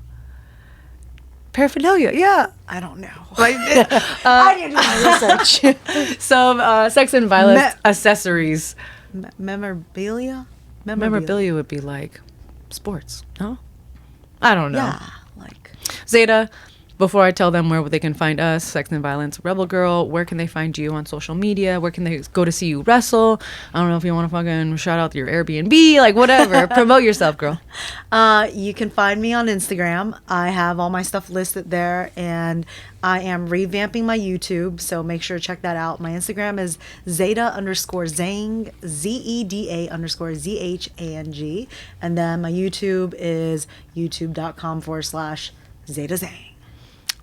Paraphernalia, yeah. I don't know. I didn't do my research. Some sex and violence accessories. Memorabilia? Memorabilia would be like sports, no? I don't know. Yeah, like Zeda, before I tell them where they can find us, Sex and Violence Rebel Girl, where can they find you on social media? Where can they go to see you wrestle? I don't know if you want to fucking shout out your Airbnb, like whatever. Promote yourself, girl. you can find me on Instagram. I have all my stuff listed there, and I am revamping my YouTube, so make sure to check that out. My Instagram is Zeda_Zhang, ZEDA_ZHANG, and then my YouTube is youtube.com/Zeda Zhang.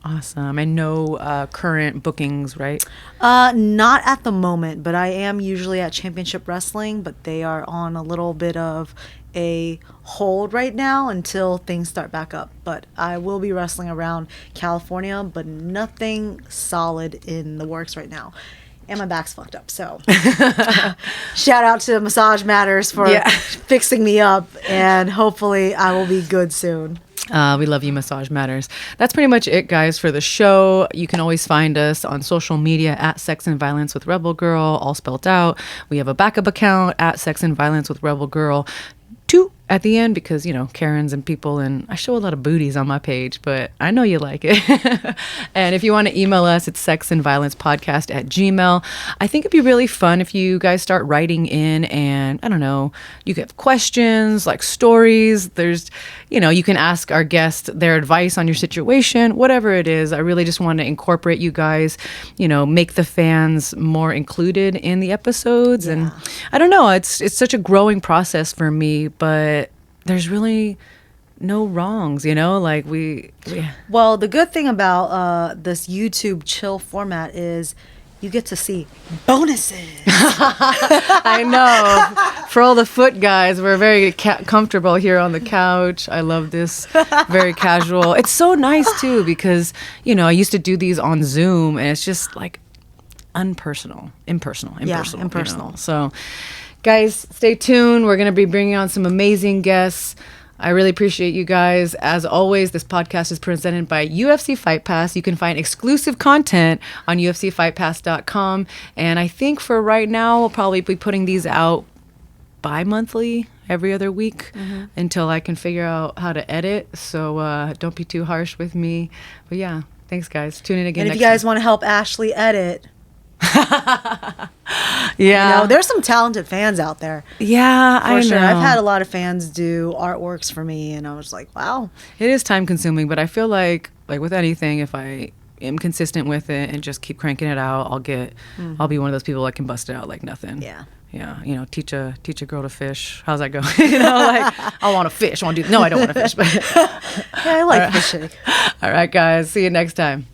Awesome. And no current bookings, right? Not at the moment, but I am usually at Championship Wrestling, but they are on a little bit of a hold right now until things start back up. But I will be wrestling around California, but nothing solid in the works right now. And my back's fucked up, so shout out to Massage Matters for fixing me up, and hopefully I will be good soon. We love you, Massage Matters. That's pretty much it, guys, for the show. You can always find us on social media at Sex and Violence with Rebel Girl, all spelled out. We have a backup account at Sex and Violence with Rebel Girl 2 at the end, because, you know, Karens and people, and I show a lot of booties on my page, but I know you like it. And if you want to email us, it's sexandviolencepodcast@gmail.com. I think it'd be really fun if you guys start writing in, and I don't know, you get questions, like stories. There's, you know, you can ask our guests their advice on your situation, whatever it is. I really just want to incorporate you guys, you know, make the fans more included in the episodes. Yeah. And I don't know, it's such a growing process for me, but there's really no wrongs, you know, like we Well, the good thing about this YouTube chill format is you get to see bonuses. I know. For all the foot guys, we're very comfortable here on the couch. I love this. Very casual. It's so nice too, because, you know, I used to do these on Zoom, and it's just like impersonal. Yeah, impersonal. You know? So guys, stay tuned. We're going to be bringing on some amazing guests. I really appreciate you guys. As always, this podcast is presented by UFC Fight Pass. You can find exclusive content on UFCFightPass.com. And I think for right now, we'll probably be putting these out bi-monthly, every other week, until I can figure out how to edit. So don't be too harsh with me. But yeah, thanks, guys. Tune in again And next if you guys time. want to help Ashlee edit, Yeah. you know, there's some talented fans out there. Yeah, For I sure. know. I've had a lot of fans do artworks for me, and I was like, wow. It is time consuming, but I feel like with anything, if I am consistent with it and just keep cranking it out, I'll be one of those people that can bust it out like nothing. Yeah. Yeah, you know, teach a girl to fish. How's that go? You know, like, I want to fish. No, I don't want to fish. But Yeah, I like fishing. all right, guys. See you next time.